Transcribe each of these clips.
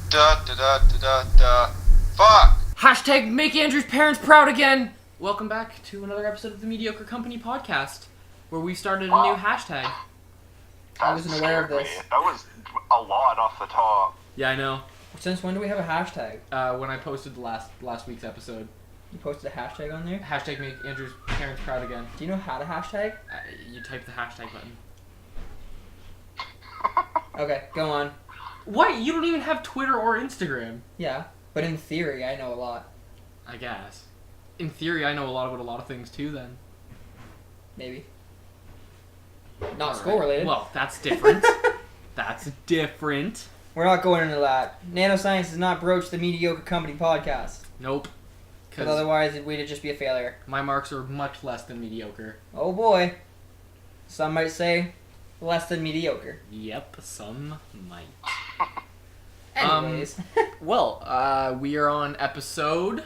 Da da da da da da. Fuck! Hashtag make Andrew's parents proud again! Welcome back to another episode of the Mediocre Company podcast, where we started a new hashtag. I wasn't aware of this. That was a lot off the top. Yeah, I know. Since when do we have a hashtag? When I posted the last week's episode. You posted a hashtag on there? Hashtag make Andrew's parents proud again. Do you know how to hashtag? You type the hashtag button. Okay, go on. What? You don't even have Twitter or Instagram? Yeah, but in theory, I know a lot. I guess. In theory, I know a lot about a lot of things too, then. Maybe. Not All school right. related. Well, that's different. That's different. We're not going into that. Nanoscience does not broach the Mediocre Company podcast. Nope. Because otherwise, we'd just be a failure. My marks are much less than mediocre. Oh boy. Some might say less than mediocre. Yep, some might. Anyways. Well, we are on episode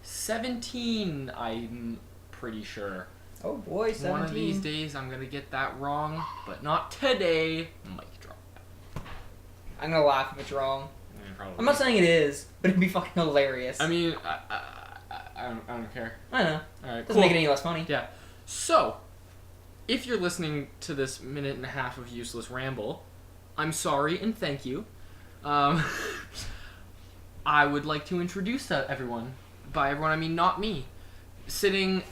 17, I'm pretty sure. Oh boy, 17. One of these days I'm gonna get that wrong, but not today. Mic drop. I'm gonna laugh if it's wrong. Yeah, probably. I'm not saying it is, but it'd be fucking hilarious. I mean, I don't care. I know. Alright, Doesn't cool. make it any less funny. Yeah. So, if you're listening to this minute and a half of useless ramble, I'm sorry and thank you. I would like to introduce everyone. By everyone, I mean not me. Sitting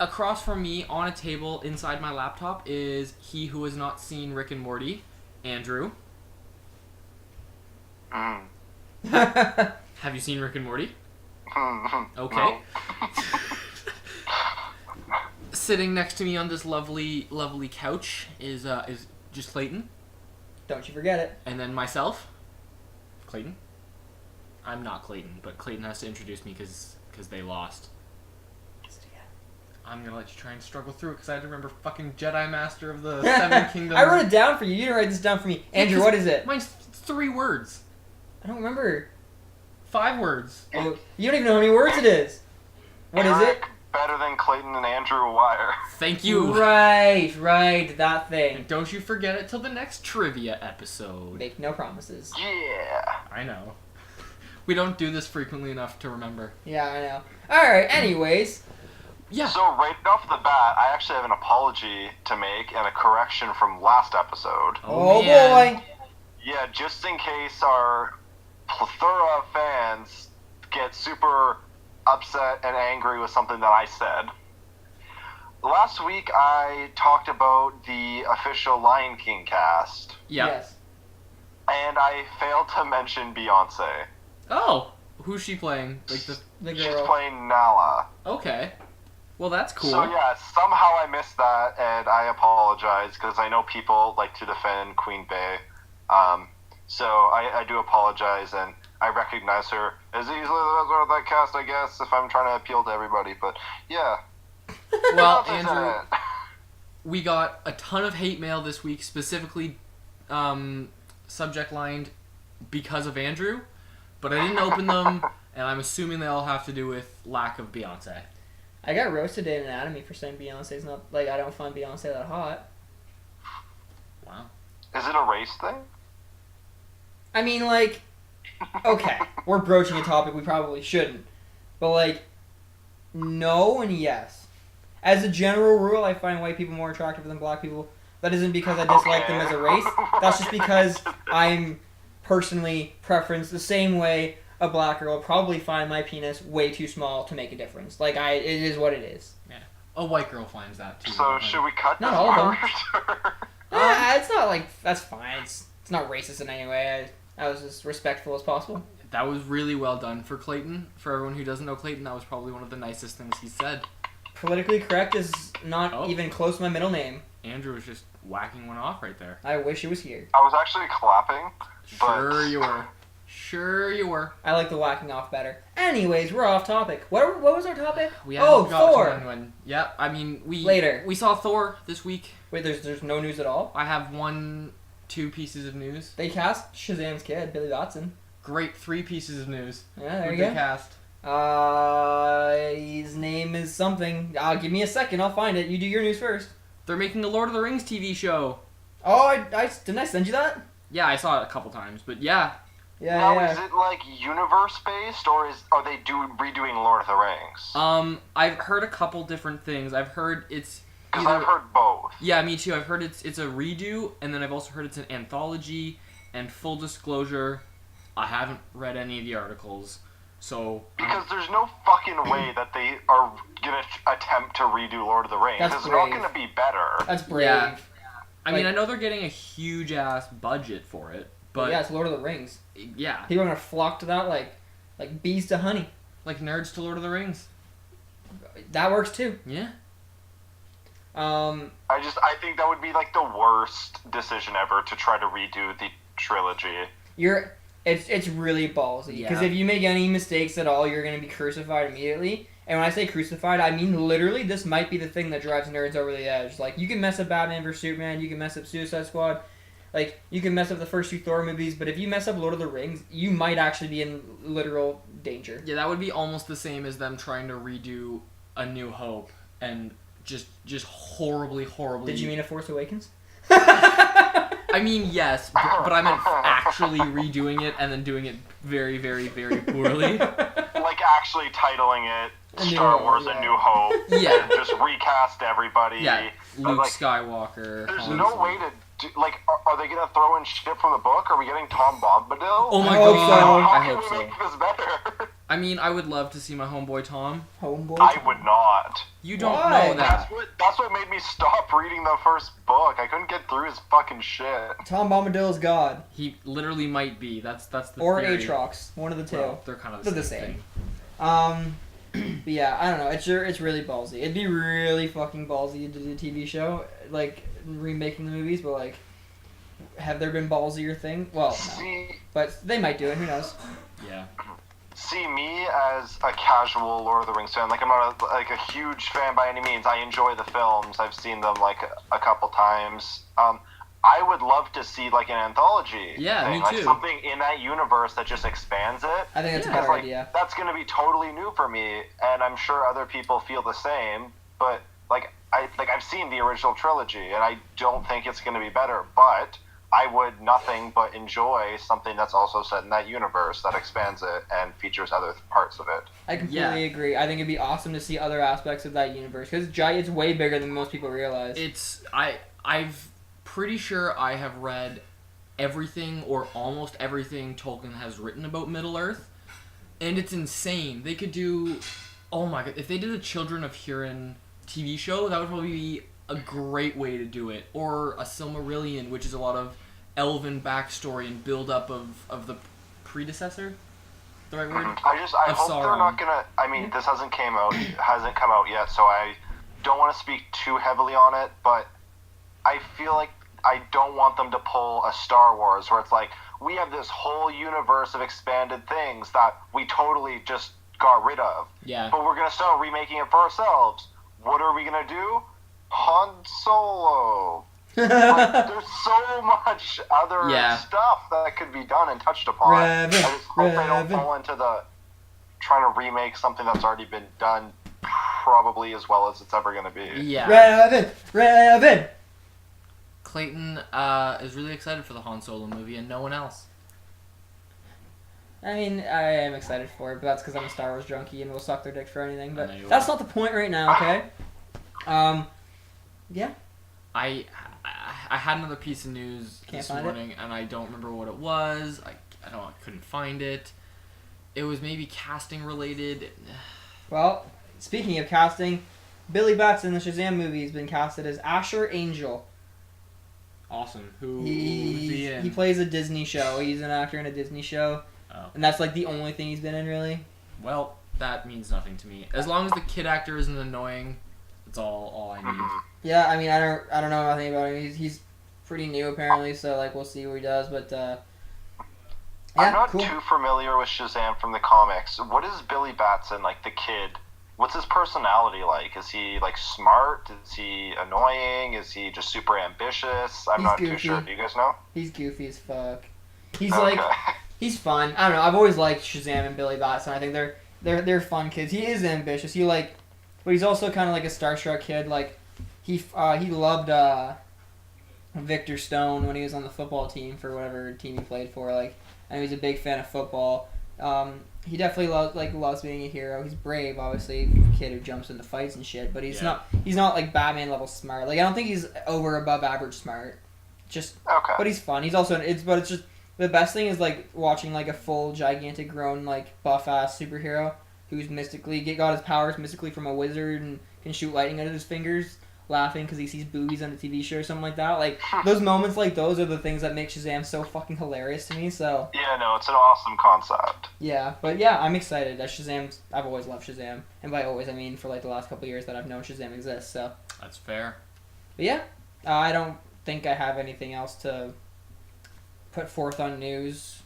across from me on a table inside my laptop is he who has not seen Rick and Morty, Andrew. Have you seen Rick and Morty? Okay. Sitting next to me on this lovely couch is just Clayton. Don't you forget it. And then myself, Clayton. I'm not Clayton, but Clayton has to introduce me because they lost. I'm gonna let you try and struggle through it because I had to remember fucking Jedi Master of the Seven Kingdoms. I wrote it down for you. You didn't write this down for me. Andrew, what is it? Mine's 3 words. I don't remember. 5 words. Oh, you don't even know how many words it is. What is it? Better than Clayton and Andrew Wire. Thank you. Right, that thing. And don't you forget it till the next trivia episode. Make no promises. Yeah. I know. We don't do this frequently enough to remember. Yeah, I know. Alright, anyways. Yeah. So right off the bat, I actually have an apology to make and a correction from last episode. Oh man. boy. Yeah, just in case our plethora of fans get super upset and angry with something that I said. Last week I talked about the official Lion King cast. Yeah. Yes. And I failed to mention Beyonce. Oh, who's she playing? Like The She's girl. playing Nala. Okay. Well, that's cool. So yeah, somehow I missed that, and I apologize because I know people like to defend Queen Bey. So I do apologize, and I recognize her as easily as that cast, I guess, if I'm trying to appeal to everybody. But yeah. Well, That's Andrew, it. we got a ton of hate mail this week, specifically subject lined because of Andrew, but I didn't open them, and I'm assuming they all have to do with lack of Beyonce. I got roasted in Anatomy for saying Beyonce's not, like, I don't find Beyonce that hot. Wow. Is it a race thing? I mean, like, okay, we're broaching a topic we probably shouldn't. But, like, no and yes. As a general rule, I find white people more attractive than black people. That isn't because I dislike them as a race. That's just because I'm personally preference the same way a black girl will probably find my penis way too small to make a difference. Like, it is what it is. Yeah. A white girl finds that too. So should we cut Not this all of them. part? Yeah, it's not like, that's fine. It's not racist in any way. I was as respectful as possible. That was really well done for Clayton. For everyone who doesn't know Clayton, that was probably one of the nicest things he said. Politically correct is not even close to my middle name. Andrew was just whacking one off right there. I wish it was here. I was actually clapping. But Sure you were. Sure you were. I like the whacking off better. Anyways, we're off topic. What was our topic? We haven't got Thor! to one. Yeah, I mean, Later. We saw Thor this week. Wait, there's no news at all? I have 2 pieces of news. They cast Shazam's kid, Billy Batson. Great 3 pieces of news. Yeah, there Who'd you they go. cast? His name is something. Give me a second, I'll find it. You do your news first. They're making a Lord of the Rings TV show. Oh, didn't I send you that? Yeah, I saw it a couple times, but yeah. Yeah, Now, yeah. is it like universe based, or are they redoing Lord of the Rings? I've heard a couple different things. I've heard it's Because I've heard both. Yeah, me too. I've heard it's a redo, and then I've also heard it's an anthology. And full disclosure, I haven't read any of the articles, so Because there's no fucking way that they are gonna attempt to redo Lord of the Rings. That's It's brave. not gonna be better. That's brave. Yeah. I mean, Like- I know they're getting a huge ass budget for it, but yeah, it's Lord of the Rings. yeah, People are gonna flock to that like bees to honey. like nerds to Lord of the Rings. That works too. Yeah. I think that would be like the worst decision ever to try to redo the trilogy. It's really ballsy because Yeah. if you make any mistakes at all, you're gonna be crucified immediately. And when I say crucified, I mean literally. This might be the thing that drives nerds over the edge. Like you can mess up Batman vs Superman, you can mess up Suicide Squad, like you can mess up the first two Thor movies. But if you mess up Lord of the Rings, you might actually be in literal danger. Yeah, that would be almost the same as them trying to redo A New Hope and just horribly. Did you mean A Force Awakens? I mean, yes, but I meant actually redoing it and then doing it very, very, very poorly. Like actually titling it A New Star Hope, Wars: yeah. A New Hope. Yeah. And just recast everybody. Yeah, But, Luke like, Skywalker. There's Han no Solo. way to do, like, are they gonna throw in shit from the book? Are we getting Tom Bombadil? Oh my I hope god, so. I How hope can so. we make this better? I mean, I would love to see my homeboy Tom. Homeboy. I would not. You don't Why? know that. That's what made me stop reading the first book. I couldn't get through his fucking shit. Tom Bombadil is God, He literally might be. That's the or theory. Aatrox, one of the two. Well, they're kind of They're the the same. same. Thing. But yeah, I don't know. It's really ballsy. It'd be really fucking ballsy to do a TV show, like remaking the movies. But like, have there been ballsier thing? Well, no. See, But they might do it. Who knows? Yeah. see me as a casual Lord of the Rings fan. Like I'm not a huge fan by any means. I enjoy the films. I've seen them like a couple times. I would love to see like an anthology. Yeah, thing. me Like too. something in that universe that just expands it. I think that's Yeah. a better Like, idea. that's going to be totally new for me, and I'm sure other people feel the same. But I've seen the original trilogy, and I don't think it's going to be better. But I would nothing but enjoy something that's also set in that universe that expands it and features other parts of it. I completely agree. I think it'd be awesome to see other aspects of that universe because it's way bigger than most people realize. I've pretty sure I have read everything or almost everything Tolkien has written about Middle Earth, and it's insane. They could do, oh my god, if they did a Children of Hurin TV show, that would probably be a great way to do it. Or a Silmarillion, which is a lot of elven backstory and build up of the predecessor. The right word? I Of hope they're Sauron. not gonna. I mean, this hasn't come out yet, so I don't want to speak too heavily on it. But I feel like I don't want them to pull a Star Wars where it's like we have this whole universe of expanded things that we totally just got rid of, Yeah. but we're gonna start remaking it for ourselves. What are we gonna do? Han Solo. Like, there's so much other Yeah. stuff that could be done and touched upon. Revan, I just hope they don't Revan. fall into the trying to remake something that's already been done probably as well as it's ever going to be. Yeah. Revan. Clayton is really excited for the Han Solo movie, and no one else. I mean, I am excited for it, but that's because I'm a Star Wars junkie and will suck their dick for anything. But I know you that's are. not the point right now, okay? Yeah. I had another piece of news Can't this find it? morning, and I don't remember what it was. I couldn't find it. It was maybe casting related. Well, speaking of casting, Billy Batts in the Shazam movie has been casted as Asher Angel. Awesome. Who's he in? He plays a Disney show. He's an actor in a Disney show. Oh. And that's like the only thing he's been in, really. Well, that means nothing to me. As long as the kid actor isn't annoying, that's all I need. Mhm. Yeah, I mean, I don't know nothing about him. He's pretty new apparently, so like we'll see what he does. But yeah, I'm not cool. too familiar with Shazam from the comics. What is Billy Batson, like the kid? What's his personality like? Is he like smart? Is he annoying? Is he just super ambitious? I'm He's not goofy. too sure. Do you guys know? He's goofy as fuck. He's Okay. like he's fun. I don't know. I've always liked Shazam and Billy Batson. I think they're fun kids. He is ambitious. But he's also kind of like a starstruck kid. Like he loved Victor Stone when he was on the football team for whatever team he played for. Like and he's a big fan of football. He definitely loves being a hero. He's brave, obviously, a kid who jumps into fights and shit. But he's not like Batman level smart. Like I don't think he's over above average smart. Okay. But he's fun. He's also it's just the best thing is like watching like a full gigantic grown like buff ass superhero who's got his powers mystically from a wizard and can shoot lightning out of his fingers, laughing because he sees boobies on a TV show or something like that. Like those moments like those are the things that make Shazam so fucking hilarious to me. So yeah, no, it's an awesome concept. yeah, but yeah, I'm excited that I've always loved Shazam, and by always I mean for like the last couple of years that I've known Shazam exists. So That's fair. but yeah, I don't think I have anything else to put forth on news.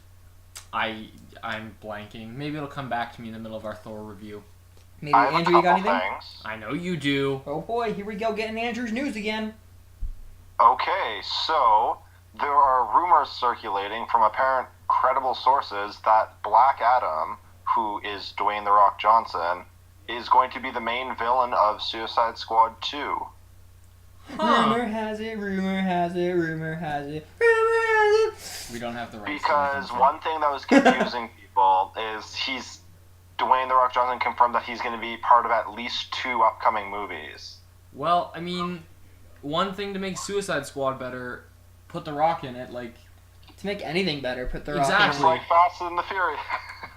I'm blanking. Maybe it'll come back to me in the middle of our Thor review. Maybe I have Andrew, you got a couple anything? things. I know you do. Oh boy, here we go, getting Andrew's news again. Okay, so there are rumors circulating from apparent credible sources that Black Adam, who is Dwayne "The Rock" Johnson, is going to be the main villain of Suicide Squad 2. Rumor has it, rumor has it, rumor has it, rumor has it. We don't have the right. Because one thing that was confusing people is Dwayne "The Rock" Johnson confirmed that he's going to be part of at least 2 upcoming movies. Well, I mean, one thing to make Suicide Squad better, put The Rock in it. Like To make anything better, put the Rock Exactly. It's like Fast and the Furious.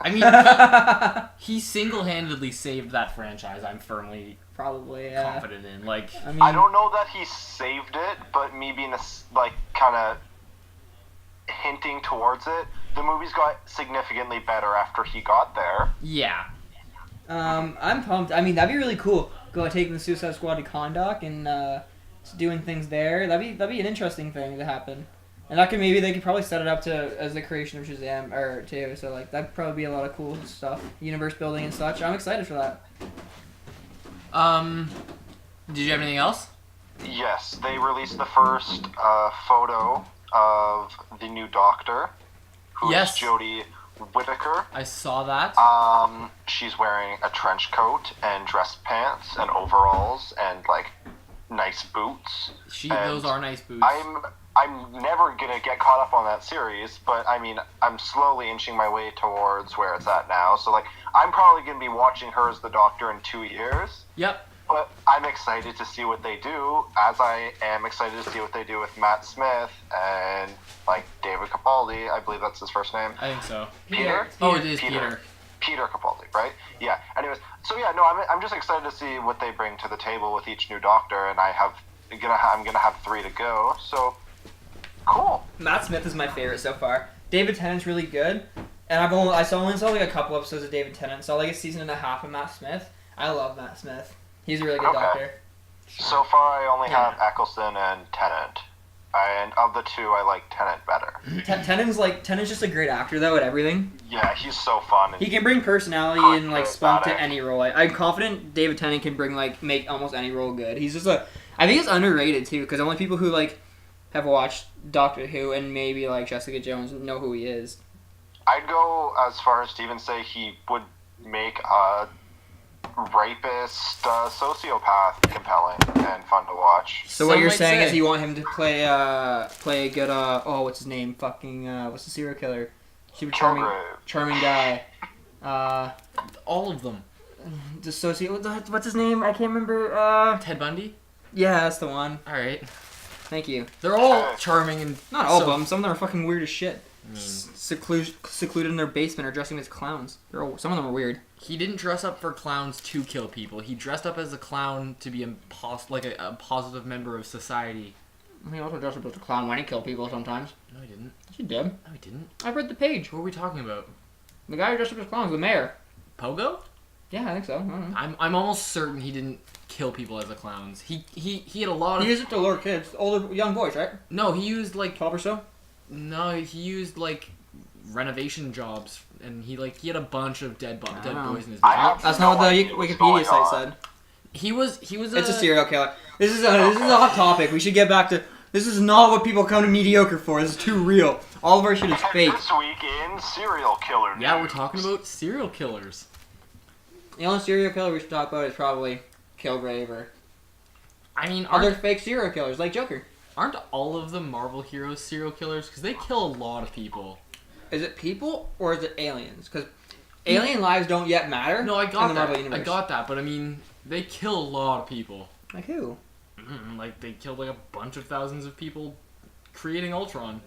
I mean, he single-handedly saved that franchise. I'm firmly Probably, yeah. confident in. Like, I mean, I don't know that he saved it, but me being kind of hinting towards it, the movies got significantly better after he got there. yeah. I'm pumped. I mean, that'd be really cool. Taking the Suicide Squad to Kahndaq and doing things there. That'd be an interesting thing to happen. And they could probably set it up as the creation of Shazam too. So like that'd probably be a lot of cool stuff, universe building and such. I'm excited for that. Did you have anything else? Yes, they released the first photo of the new Doctor, who is Yes. Jodie Whittaker. I saw that. She's wearing a trench coat and dress pants and overalls and like nice boots. Those are nice boots. I'm never gonna get caught up on that series, but I mean I'm slowly inching my way towards where it's at now. So like I'm probably gonna be watching her as the Doctor in 2 years. Yep. But I'm excited to see what they do, as I am excited to see what they do with Matt Smith and like David Capaldi. I believe that's his first name. I think so. Peter? Oh, it is Peter. Peter Capaldi, right? Yeah. Anyways, so yeah, no, I'm just excited to see what they bring to the table with each new Doctor, and I'm gonna have 3 to go. So cool. Matt Smith is my favorite so far. David Tennant's really good, and I only saw like a couple episodes of David Tennant. Saw like a season and a half of Matt Smith. I love Matt Smith. He's a really good Doctor. So far, I only have Eccleston and Tennant. And of the 2, I like Tennant better. Tennant's just a great actor though at everything. Yeah, he's so fun. He can bring personality and like spunk to any role. I'm confident David Tennant can make almost any role good. He's just I think it's underrated too because only people who like have watched Doctor Who and maybe like Jessica Jones know who he is. I'd go as far as to even say he would make a rapist sociopath compelling and fun to watch. So what you're saying is you want him to play a good what's his name? What's the serial killer? Super charming guy. All of them. The what's his name? I can't remember. Ted Bundy? Yeah, that's the one. All right. Thank you. They're all charming and not all of them. Some of them are fucking weird as shit. I mean, Secluded in their basement or dressing as clowns. Some of them are weird. he didn't dress up for clowns to kill people. He dressed up as a clown to be a positive member of society. He also dressed up as a clown when he killed people sometimes. No, he didn't. Yes, he did. No, he didn't. I read the page. Who are we talking about? The guy who dressed up as clowns, the mayor. Pogo? Yeah, I think so. I don't know. I'm almost certain he didn't kill people as a clowns. He had a lot of... He used it to lure kids, young boys, right? No, he used 12 or so? No, he used renovation jobs, and he had a bunch of dead boys in his basement. That's not what the Wikipedia site said. He was It's a serial killer. This is a hot topic. We should get back to... This is not what people come to Mediocre for. This is too real. All of our shit is fake. This week in serial killer news. Yeah, we're talking about serial killers. The only serial killer we should talk about is probably Kilgrave or... I mean, other fake serial killers, like Joker. Aren't all of the Marvel heroes serial killers? Because they kill a lot of people. Is it people or is it aliens? Because alien lives don't yet matter. No, I in got the that. Marvel universe. I got that, but I mean, they kill a lot of people. Like who? Like they killed like a bunch of thousands of people creating Ultron.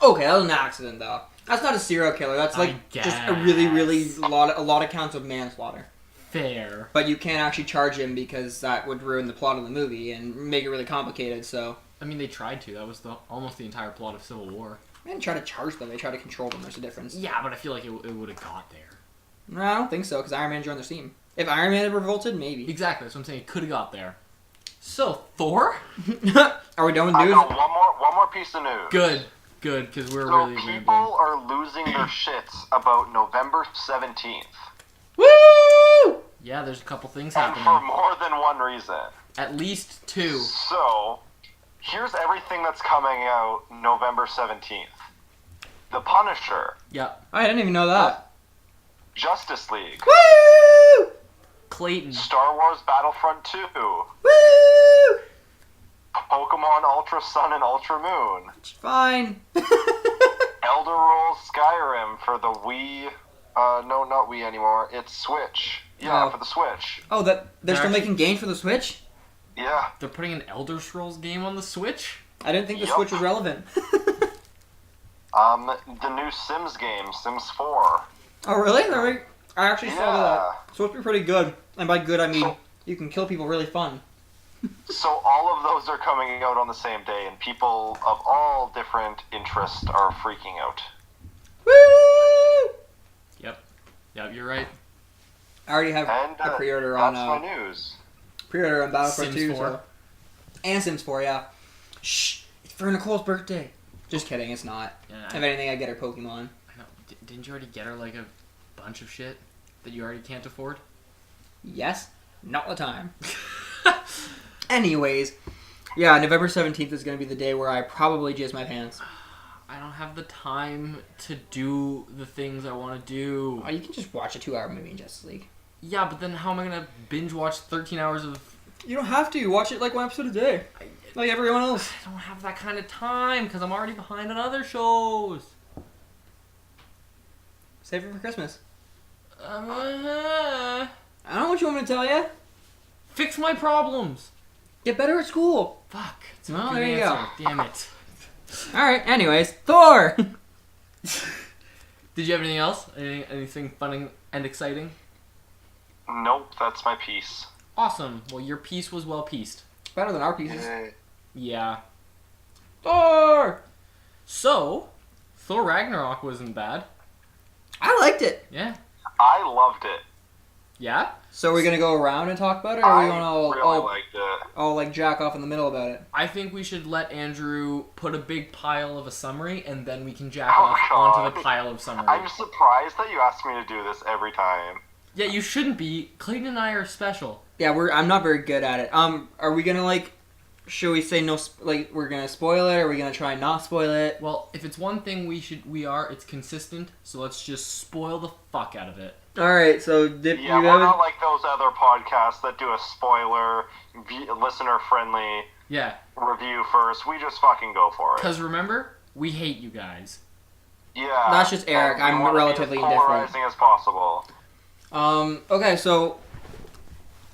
Okay, that was an accident though. That's not a serial killer. That's like just a really a lot of counts of manslaughter. Fair. But you can't actually charge him because that would ruin the plot of the movie and make it really complicated. So I mean, they tried to. That was almost the entire plot of Civil War. they didn't try to charge them. They tried to control them. There's a difference. Yeah, but I feel like it would have got there. No, I don't think so because Iron Man joined their team. If Iron Man had revolted, maybe. Exactly. That's what I'm saying. It could have got there. So Thor? Are we done with I news? got one more piece of news. Good, because we're So really people rambling. are losing their shits about November 17th. Woo! Yeah, there's a couple things And for happening. more than one reason. At least 2. So, here's everything that's coming out November 17th. The Punisher, Yep. I didn't even know that. Justice League, Woo! Clayton. Star Wars Battlefront 2, Woo! Pokemon Ultra Sun and Ultra Moon, It's fine. Elder Scrolls Skyrim for the Wii, no, not Wii anymore, it's Switch. Yeah, Oh. for the Switch. Oh, that they're still Actually- making games for the Switch? Yeah. They're putting an Elder Scrolls game on the Switch? I didn't think the Yup. Switch was relevant. The new Sims game, Sims 4. Oh, really? I actually saw Yeah. that. It's supposed to be pretty good. And by good, I mean So- you can kill people really fun. So all of those are coming out on the same day, and people of all different interests are freaking out. Woo! Yep, you're right. I already have And a pre-order on that's my news. Battlefront Sims 2. 4. So. And Sims 4, yeah. Shh! It's for Nicole's birthday. Just kidding, it's not. Yeah, If anything, I get her Pokemon. I know. Didn't you already get her like a bunch of shit that you already can't afford? Yes, not the time. Anyways, yeah, November 17th is going to be the day where I probably jizz my pants. I don't have the time to do the things I want to do. Oh, you can just watch a 2-hour movie in Justice League. Yeah, but then how am I gonna binge watch 13 hours of? You don't have to. Watch it like one episode a day. Like everyone else. I don't have that kind of time because I'm already behind on other shows. Save it for Christmas. Uh, I don't know what you want me to tell you. fix my problems. Get better at school. Fuck. It's a Well, good there you answer. Damn it. Alright, anyways. Thor! Did you have anything else? Anything fun and exciting? Nope, that's my piece. Awesome. Well, your piece was well pieced. Better than our pieces. Yeah. Thor! So, Thor Ragnarok wasn't bad. I liked it. Yeah. I loved it. Yeah? So we're gonna go around and talk about it, or are I we gonna really liked it. all like jack off in the middle about it? I think we should let Andrew put a big pile of a summary, and then we can jack Oh, off God. onto the pile of summary. I'm surprised that you asked me to do this every time. Yeah, you shouldn't be. Clayton and I are special. Yeah, I'm not very good at it. Are we gonna like? Should we say no? We're gonna spoil it, or are we gonna try and not spoil it? Well, if it's one thing it's consistent, so let's just spoil the fuck out of it. All right. So did Yeah, you we're have not like those other podcasts that do a spoiler, listener-friendly Yeah, review first. We just fucking go for it. because remember, we hate you guys. Yeah. That's just Eric. and we I'm wanna relatively be as indifferent. polarizing as possible. Okay, so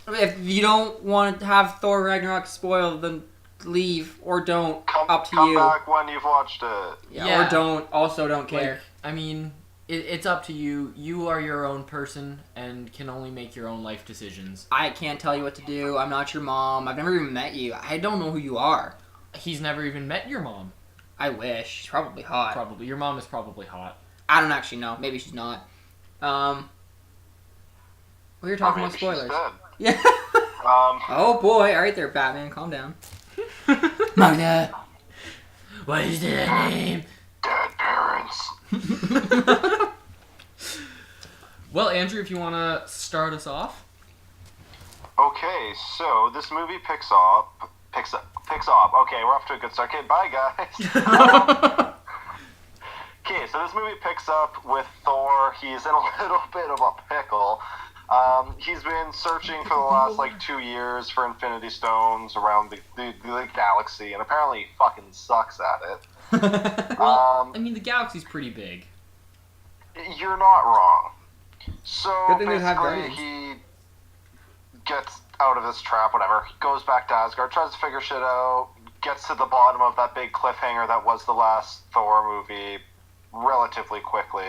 if you don't want to have Thor Ragnarok spoiled, then leave or don't. Up to come you. back when you've watched it. Yeah, or don't. Also, don't care. Like, I mean, it's up to you. You are your own person and can only make your own life decisions. I can't tell you what to do. I'm not your mom. I've never even met you. I don't know who you are. He's never even met your mom. I wish. She's probably hot. Probably. Your mom is probably hot. I don't actually know. Maybe she's not. We were talking Or about maybe she's spoilers. dead. Yeah. Um, Oh boy. All right there, Batman. Calm down. Magna. What is that name? dead parents. Well, Andrew, if you want to start us off. Okay, so this movie picks up. Okay, we're off to a good start. Okay, bye guys. Okay, so this movie picks up with Thor. He's in a little bit of a pickle. He's been searching for the last 2 years for Infinity Stones around the galaxy, and apparently he fucking sucks at it. Well, I mean, the galaxy's pretty big. You're not wrong. So Good thing they have basically, guardians. he gets out of this trap, whatever. He goes back to Asgard, tries to figure shit out, gets to the bottom of that big cliffhanger that was the last Thor movie relatively quickly.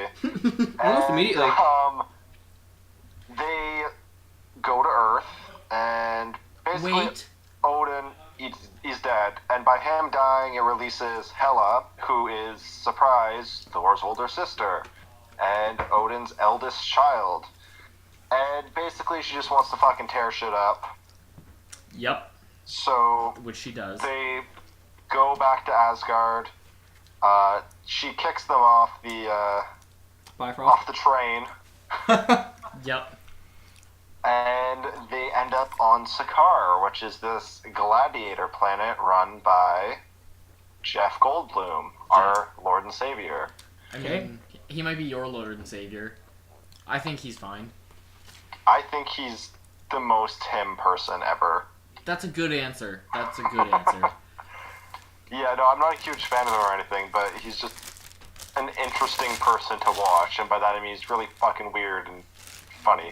Almost immediately. They go to Earth, and basically Wait. Odin he's dead. And by him dying, it releases Hela, who is, surprise, Thor's older sister, and Odin's eldest child. And basically, she just wants to fucking tear shit up. Yep. So Which she does. they go back to Asgard. She kicks them off the Bifrost. train, Yep. and they end up on Sakaar, which is this gladiator planet run by Jeff Goldblum, our Lord and Savior. I mean, he might be your Lord and Savior. I think he's fine. I think he's the most him person ever. That's a good answer. That's a good answer. Yeah, no, I'm not a huge fan of him or anything, but he's just an interesting person to watch, and by that I mean he's really fucking weird and funny.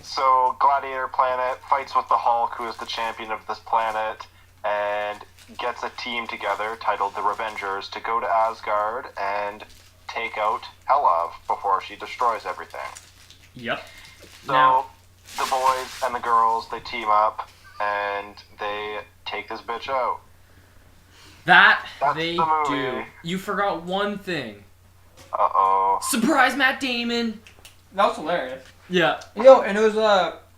So Gladiator Planet fights with the Hulk, who is the champion of this planet, and gets a team together titled the Revengers to go to Asgard and take out Hela before she destroys everything. Yep. So Now- the boys and the girls, they team up and they take this bitch out. That That's they the movie. do. You forgot one thing. Uh-oh. Surprise, Matt Damon! That was hilarious. Yeah. Yo, and it was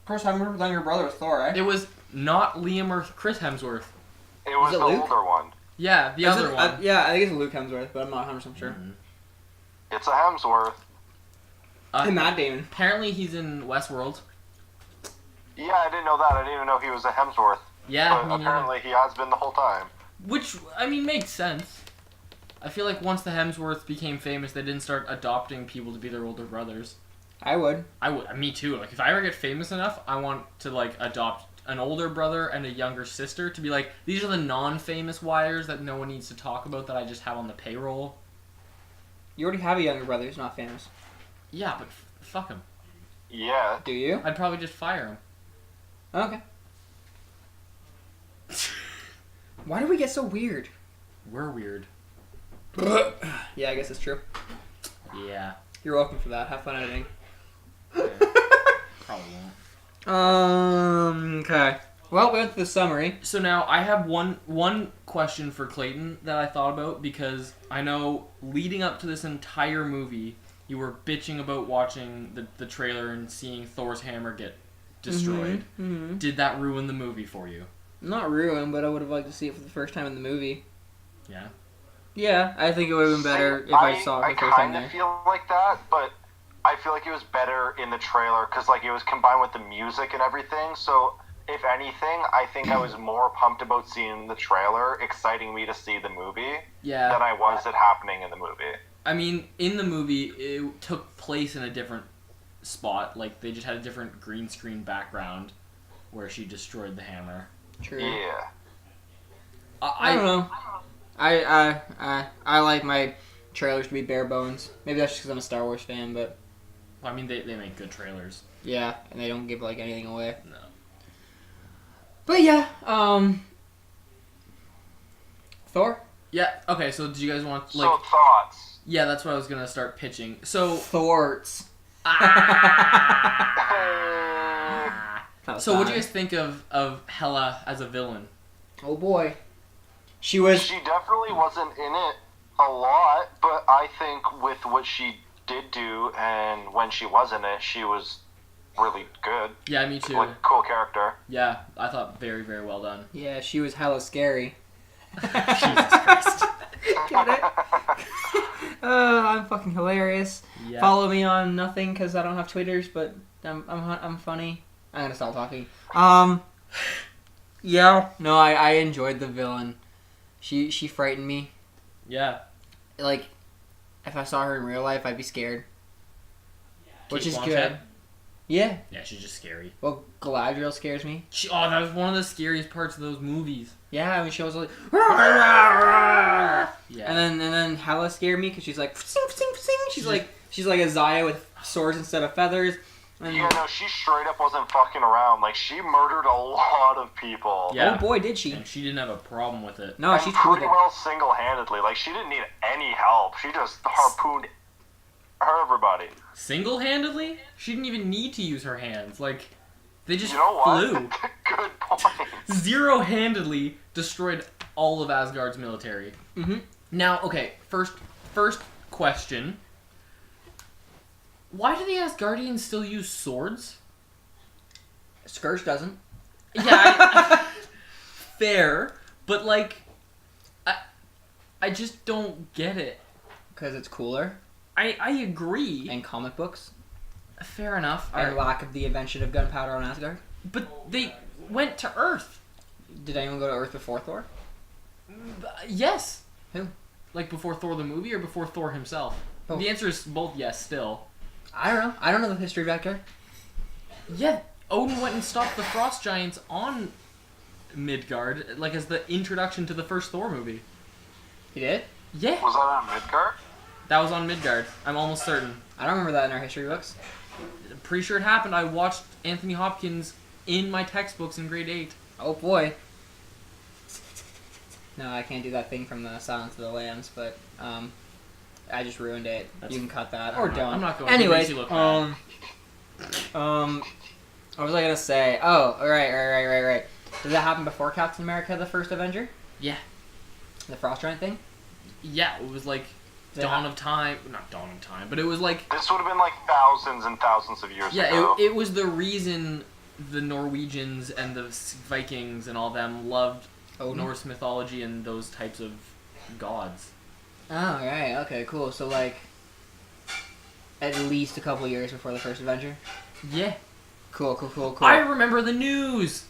Chris Hemsworth playing your brother was Thor, right? It was not Liam or Chris Hemsworth. It was Is it the Luke? older one. Yeah, the Is other it- one. yeah, I think it's Luke Hemsworth, but I'm not 100% sure. It's a Hemsworth. And Matt Damon. Apparently he's in Westworld. Yeah, I didn't know that. I didn't even know he was a Hemsworth. Yeah, But me neither. apparently he has been the whole time. Which, I mean, makes sense. I feel like once the Hemsworths became famous, they didn't start adopting people to be their older brothers. I would. I would, me too. Like, if I ever get famous enough, I want to, like, adopt an older brother and a younger sister to be like, these are the non-famous wires that no one needs to talk about that I just have on the payroll. You already have a younger brother who's not famous. Yeah, but fuck him. Yeah. Do you? I'd probably just fire him. Okay. Why do we get so weird? We're weird. Yeah, I guess it's true. Yeah. You're welcome for that. Have fun editing. Probably won't. Okay. Well, we went through the summary. So now I have one question for Clayton that I thought about, because I know leading up to this entire movie, you were bitching about watching the trailer and seeing Thor's hammer get destroyed. Mm-hmm. Did that ruin the movie for you? Not ruined, but I would have liked to see it for the first time in the movie. Yeah. Yeah, I think it would have been better if I saw it for the I first time kind of there. feel like that, but I feel like it was better in the trailer because like it was combined with the music and everything. So if anything, I think I was more pumped about seeing the trailer, exciting me to see the movie, Yeah. than I was it happening in the movie. I mean, in the movie, it took place in a different spot. Like, they just had a different green screen background where she destroyed the hammer. True. Yeah. I don't know. I like my trailers to be bare bones. Maybe that's just because I'm a Star Wars fan, but I mean, they make good trailers. yeah, and they don't give like anything away. No. But yeah, Thor. Yeah, okay, so do you guys want, like... So thoughts. Yeah, that's what I was gonna start pitching. So... Thorts. So what do you guys think of Hela as a villain? Oh boy, she was. She definitely wasn't in it a lot, but I think with what she did do and when she was in it, she was really good. Yeah, me too. Like, cool character. Yeah, I thought very, very well done. Yeah, she was hella scary. Jesus Christ. Get it? I'm fucking hilarious. Yeah. Follow me on nothing because I don't have Twitters, but I'm funny. I'm gonna stop talking. Yeah. No, I enjoyed the villain. She frightened me. Yeah. Like, if I saw her in real life, I'd be scared. Which Kate is Blanchett? good. Yeah. Yeah, she's just scary. Well, Galadriel scares me. That was one of the scariest parts of those movies. Yeah, when she was like, Yeah. and then Hela scared me because she's like, sing, sing, sing. She's like a Zaya with swords instead of feathers. And Yeah, no, she straight up wasn't fucking around. Like, she murdered a lot of people. Yeah. Oh boy, did she! And she didn't have a problem with it. No, And she pretty tweeted. well single-handedly. Like, she didn't need any help. She just harpooned everybody. Single-handedly? She didn't even need to use her hands. Like, they just You know what? flew. Good point. Zero-handedly destroyed all of Asgard's military. Mm-hmm. Now, okay, first question. Why do the Asgardians still use swords? Scourge doesn't. Yeah, fair, but like, I just don't get it. Because it's cooler. I agree. And comic books. Fair enough. And lack of the invention of gunpowder on Asgard. But they went to Earth. Did anyone go to Earth before Thor? Yes. Who? Like before Thor the movie or before Thor himself? Both. The answer is both yes still. I don't know. I don't know the history of Asgard. Yeah, Odin went and stopped the frost giants on Midgard, like as the introduction to the first Thor movie. He did? Yeah. Was that on Midgard? That was on Midgard. I'm almost certain. I don't remember that in our history books. I'm pretty sure it happened. I watched Anthony Hopkins in my textbooks in grade 8. Oh boy. No, I can't do that thing from the Silence of the Lambs, but I just ruined it. That's- You can cut that I'm or not- don't. I'm not going to. Anyways, It makes you look bad. what was I gonna say? Oh, right. Did that happen before Captain America, the first Avenger? Yeah. The Frost Giant thing? Yeah, it was like Did Dawn of Time. Not Dawn of Time, but it was like... This would have been like thousands and thousands of years Yeah, ago. it was the reason the Norwegians and the Vikings and all them loved Odin? Norse mythology and those types of gods. Oh, right. Okay, cool. So, like, at least a couple years before the first Avenger? Yeah. Cool. I remember the news!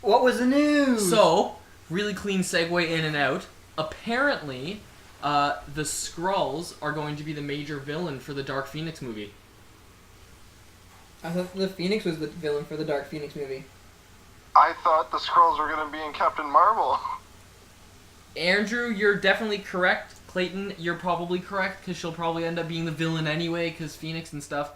What was the news? So, really clean segue in and out. Apparently, the Skrulls are going to be the major villain for the Dark Phoenix movie. I thought the Phoenix was the villain for the Dark Phoenix movie. I thought the Skrulls were going to be in Captain Marvel. Andrew, you're definitely correct. Clayton, you're probably correct, because she'll probably end up being the villain anyway, because Phoenix and stuff.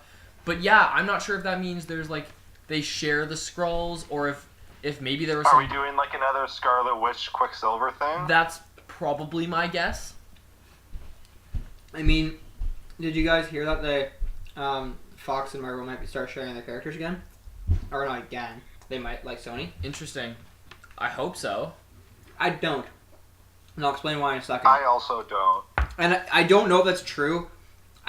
But yeah, I'm not sure if that means there's, like, they share the Skrulls, or if maybe there was Are some... we doing like another Scarlet Witch Quicksilver thing? That's probably my guess. I mean, did you guys hear that they, Fox and Marvel might start sharing their characters again? Or not again. They might, like Sony. Interesting. I hope so. I don't. And I'll explain why in a second. I also don't. And I don't know if that's true.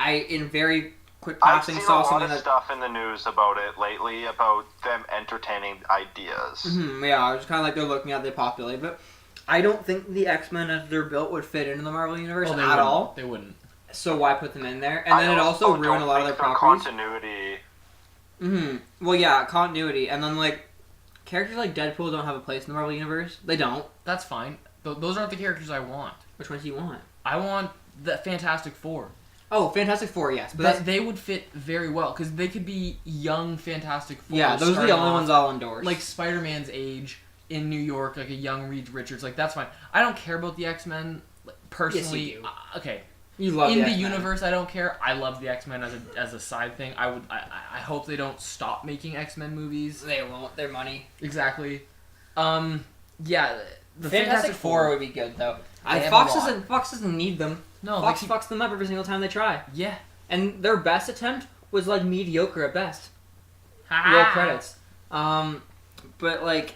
In very quick I've passing seen a saw lot something of that... stuff in the news about it lately, about them entertaining ideas. Yeah, it's kind of like they're looking at the populate, but I don't think the X-Men as they're built would fit into the Marvel Universe Oh, they at wouldn't. all. They wouldn't. So why put them in there? And then I it also don't ruined a lot of their think properties. Continuity. Well, yeah, continuity. And then, like, characters like Deadpool don't have a place in the Marvel Universe. They don't. That's fine. Those aren't the characters I want. Which ones do you want? I want the Fantastic Four. Oh, Fantastic Four, yes. But They would fit very well, because they could be young Fantastic Four. yeah, those are the only ones I'll endorse. Like Spider-Man's age in New York, like a young Reed Richards. Like, that's fine. I don't care about the X-Men, personally. Yes, you do. Okay. you love In the X-Men. universe, I don't care. I love the X-Men as a side thing. I hope they don't stop making X-Men movies. They won't. Their money. Exactly. Yeah. The Fantastic Four would be good, though. They have Fox a lot. doesn't need them. No, Fox they fucks them up every single time they try. Yeah. And their best attempt was, like, mediocre at best. Ah. Roll credits. But, like,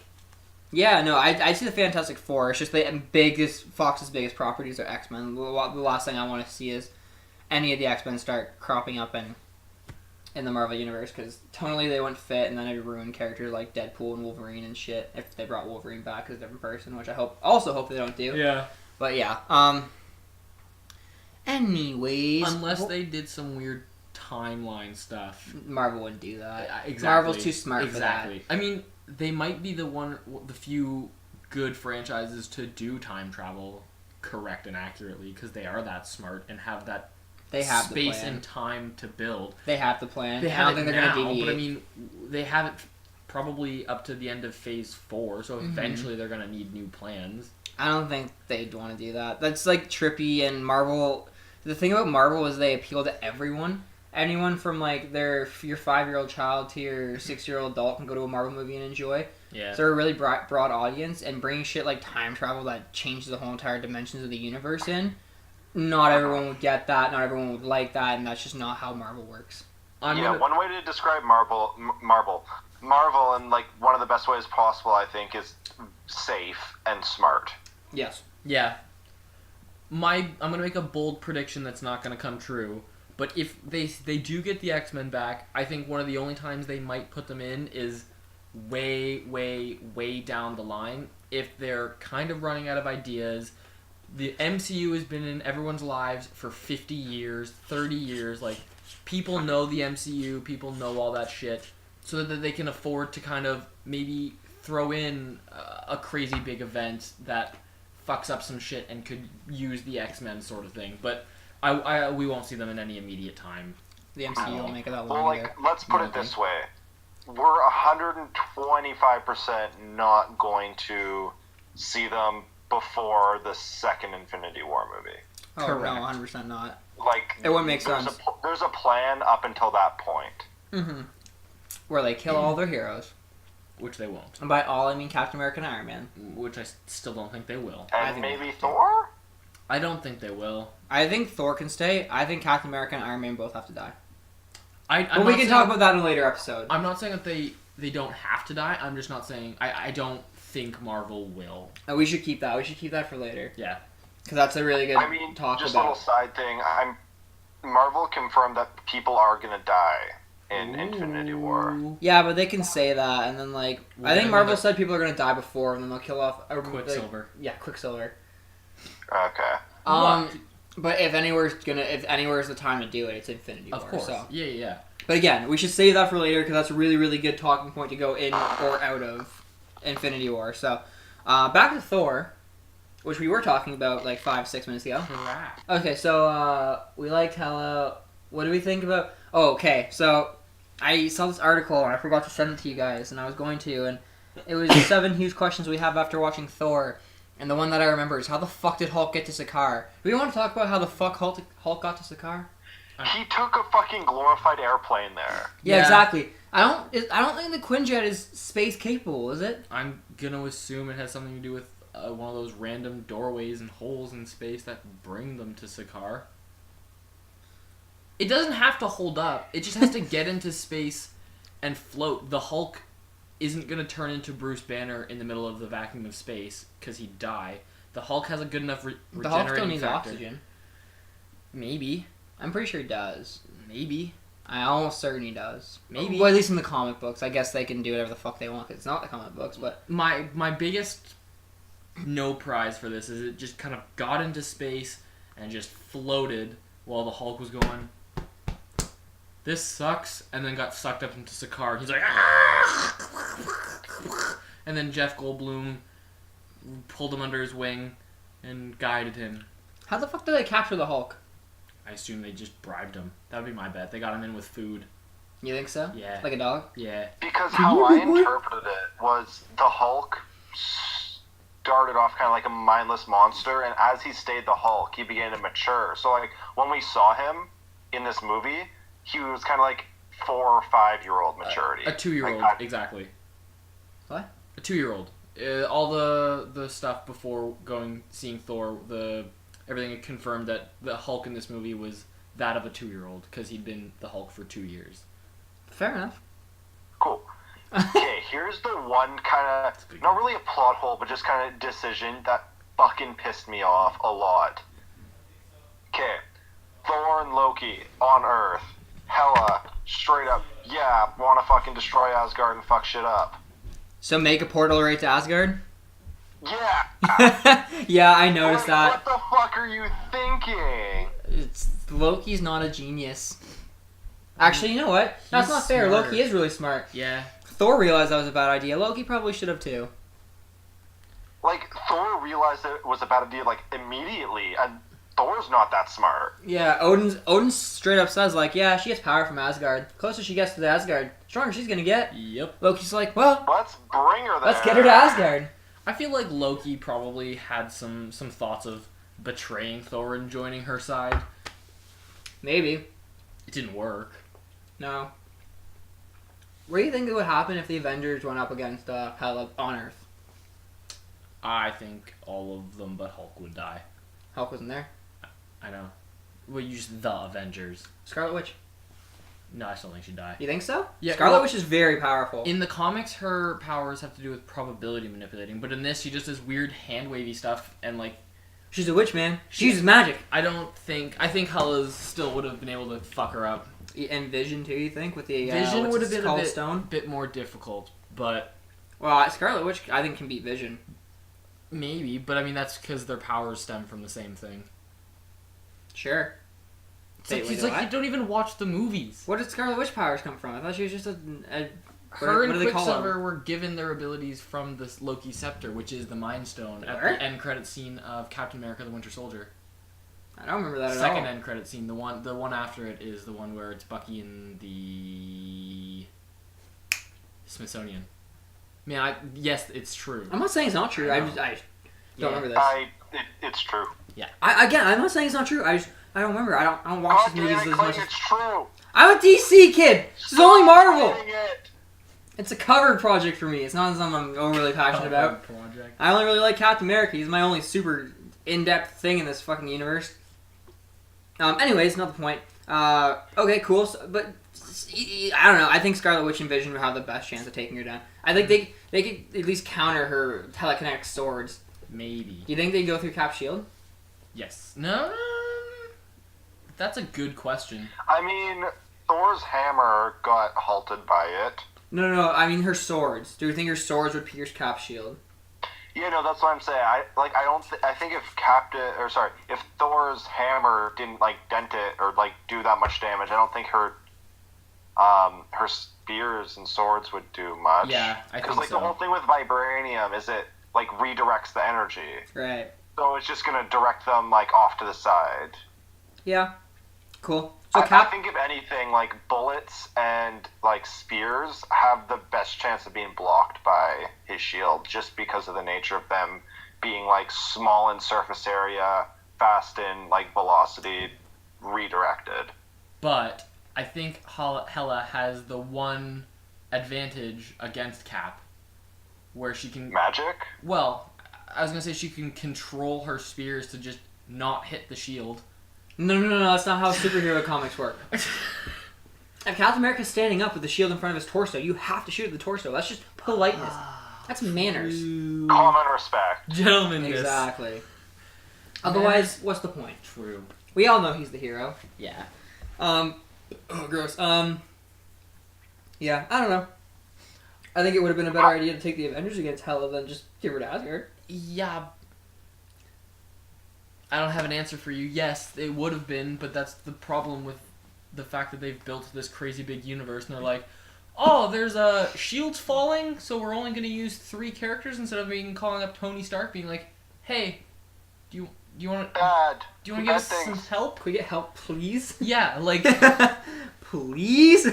yeah, no, I see the Fantastic Four. It's just Fox's biggest properties are X-Men. The last thing I want to see is any of the X-Men start cropping up in the Marvel Universe, because tonally they wouldn't fit, and then it'd ruin characters like Deadpool and Wolverine and shit if they brought Wolverine back as a different person, which I also hope they don't do. Yeah. But yeah, anyways. Unless they did some weird timeline stuff. Marvel wouldn't do that. Exactly. Marvel's too smart for that. Exactly. I mean, they might be the few good franchises to do time travel correct and accurately, because they are that smart and have that They have the space plan. and time to build. They have the plan. They I have don't it think they're now, going to deviate. but I mean, they have it probably up to the end of Phase 4, so eventually they're going to need new plans. I don't think they'd want to do that. That's like trippy, and Marvel. The thing about Marvel is they appeal to everyone. Anyone from like your 5-year-old child to your 6-year-old adult can go to a Marvel movie and enjoy. Yeah. So they're a really broad audience, and bringing shit like time travel that changes the whole entire dimensions of the universe in. Not everyone would get that. Not everyone would like that, and that's just not how Marvel works. One way to describe Marvel, and like one of the best ways possible, I think, is safe and smart. Yes. Yeah. I'm gonna make a bold prediction that's not gonna come true. But if they do get the X-Men back, I think one of the only times they might put them in is way, way, way down the line. If they're kind of running out of ideas. The MCU has been in everyone's lives for 50 years, 30 years. Like, people know the MCU, people know all that shit, so that they can afford to kind of maybe throw in a crazy big event that fucks up some shit and could use the X-Men sort of thing. But we won't see them in any immediate time. The MCU will make it that Well, long like, let's put it this way. We're 125% not going to see them before the second Infinity War movie. Oh, Correct. no, 100% not. Like, It wouldn't make sense. There's a plan up until that point. Mm-hmm. Where they kill all their heroes. Which they won't. And by all, I mean Captain America and Iron Man. Which I still don't think they will. I And think maybe they have to. Thor? I don't think they will. I think Thor can stay. I think Captain America and Iron Man both have to die. I'm But we not can saying- talk about that in a later episode. I'm not saying that they don't have to die. I'm just not saying... I don't think Marvel will. And we should keep that. We should keep that for later. Yeah. Because that's a really good I mean, talk just a about. little side thing. Marvel confirmed that people are gonna die in Infinity War. Ooh. Yeah, but they can say that, and then, like... We're I think gonna Marvel end up- said people are going to die before, and then they'll kill off... Quicksilver. Quicksilver. Okay. But if anywhere's the time to do it, it's Infinity War. Of course. So. Yeah. But again, we should save that for later because that's a really, really good talking point to go in or out of Infinity War. So, back to Thor, which we were talking about like 5-6 minutes ago. Correct. Okay, so we liked Hella. What do we think about? Oh, okay. So I saw this article and I forgot to send it to you guys, and I was going to, and it was 7 huge questions we have after watching Thor. And the one that I remember is, how the fuck did Hulk get to Sakaar? Do we want to talk about how the fuck Hulk got to Sakaar? He took a fucking glorified airplane there. Yeah, Yeah. exactly. I don't think the Quinjet is space capable, is it? I'm gonna assume it has something to do with one of those random doorways and holes in space that bring them to Sakaar. It doesn't have to hold up. It just has to get into space and float. The Hulk isn't gonna turn into Bruce Banner in the middle of the vacuum of space because he'd die. The Hulk has a good enough The Hulk regenerating still needs factor. oxygen. Maybe. I'm pretty sure he does. Maybe. I'm almost certain he does. Maybe. Well, at least in the comic books. I guess they can do whatever the fuck they want because it's not the comic books, but... My biggest no prize for this is it just kind of got into space and just floated while the Hulk was going, this sucks, and then got sucked up into Sakaar. He's like, ah! And then Jeff Goldblum pulled him under his wing and guided him. How the fuck did they capture the Hulk? I assume they just bribed him. That would be my bet. They got him in with food. You think so? Yeah. Like a dog? Yeah. Because how I interpreted it was the Hulk started off kind of like a mindless monster, and as he stayed the Hulk, he began to mature. So, like, when we saw him in this movie, he was kind of like 4 or 5-year-old maturity. A 2-year-old, Like, exactly. What? A 2-year-old. All the stuff before seeing Thor, everything had confirmed that the Hulk in this movie was that of a 2-year-old because he'd been the Hulk for 2 years. Fair enough. Cool. Okay, here's the one kind of, not really a plot hole, but just kind of decision that fucking pissed me off a lot. Okay, Thor and Loki on Earth. Hela, straight up, yeah, wanna fucking destroy Asgard and fuck shit up. So make a portal right to Asgard? Yeah! Yeah, I noticed Like, that. what the fuck are you thinking? Loki's not a genius. Actually, you know what? That's He's not fair. smart. Loki is really smart. Yeah. Thor realized that was a bad idea. Loki probably should have too. Like, Thor realized that it was a bad idea, like, immediately, and Thor's not that smart. Yeah, Odin straight up says, like, yeah, she gets power from Asgard. The closer she gets to the Asgard, the stronger she's gonna get. Yep. Loki's like, well, Let's bring her there. let's get her to Asgard. I feel like Loki probably had some thoughts of betraying Thor and joining her side. Maybe. It didn't work. No. What do you think would happen if the Avengers went up against Hela on Earth? I think all of them but Hulk would die. Hulk wasn't there. I know. Well, you just the Avengers. Scarlet Witch. No, I still think she'd die. You think so? Yeah, Scarlet well, Witch is very powerful. In the comics, her powers have to do with probability manipulating, but in this, she just does weird hand wavy stuff and like. She's a witch, man. She uses magic. I think Hela's still would have been able to fuck her up. And Vision too, you think, with the Vision would have been a stone? bit more difficult, but Well, Scarlet Witch, I think, can beat Vision. maybe. But I mean, that's because their powers stem from the same thing. Sure. It's like you don't even watch the movies. What did Scarlet Witch powers come from? I thought she was just a Her what and do they call Quicksilver them? were given their abilities from this Loki scepter, which is the Mind Stone, at Where? the end credit scene of Captain America: The Winter Soldier. I don't remember that at Second all. end credit scene. The one after it is the one where it's Bucky in the Smithsonian. Man, yes, it's true. I'm not saying it's not true. I don't remember this. It's true. I'm not saying it's not true. I don't remember. I don't watch these movies as much as... It's true. I'm a DC kid. This is only Marvel. Saying it. It's a covered project for me. It's not something I'm overly passionate about. Project. I only really like Captain America. He's my only super in-depth thing in this fucking universe. Anyways, not the point. Okay, cool. So, but I don't know. I think Scarlet Witch and Vision would have the best chance of taking her down. I think they could at least counter her telekinetic swords. Maybe. Do you think they'd go through Cap's shield? Yes. No. That's a good question. I mean, Thor's hammer got halted by it. No. I mean her swords. Do you think her swords would pierce Cap's shield? Yeah, no, that's what I'm saying. I think if Thor's hammer didn't dent it or do that much damage, I don't think her spears and swords would do much. Yeah, I think because so. the whole thing with vibranium is it redirects the energy, Right. so it's just gonna direct them off to the side. Yeah. Cool. So I think if anything, bullets and spears have the best chance of being blocked by his shield, just because of the nature of them being small in surface area, fast in velocity, redirected. But I think Hela has the one advantage against Cap, where she can... Magic? Well, I was going to say she can control her spears to just not hit the shield. No, that's not how superhero comics work. If Captain America's standing up with the shield in front of his torso, you have to shoot at the torso. That's just politeness. That's manners. Common respect. Gentlemen. Exactly. Otherwise, what's the point? True. We all know he's the hero. Yeah. Oh, gross. Yeah, I don't know. I think it would have been a better idea to take the Avengers against Hela than just give her to Asgard. Yeah. I don't have an answer for you. Yes, it would have been, but that's the problem with the fact that they've built this crazy big universe, and they're like, oh, there's shields falling, so we're only going to use 3 characters instead of calling up Tony Stark, being like, hey, do you want to give us some help? Could we get help, please? Yeah, please?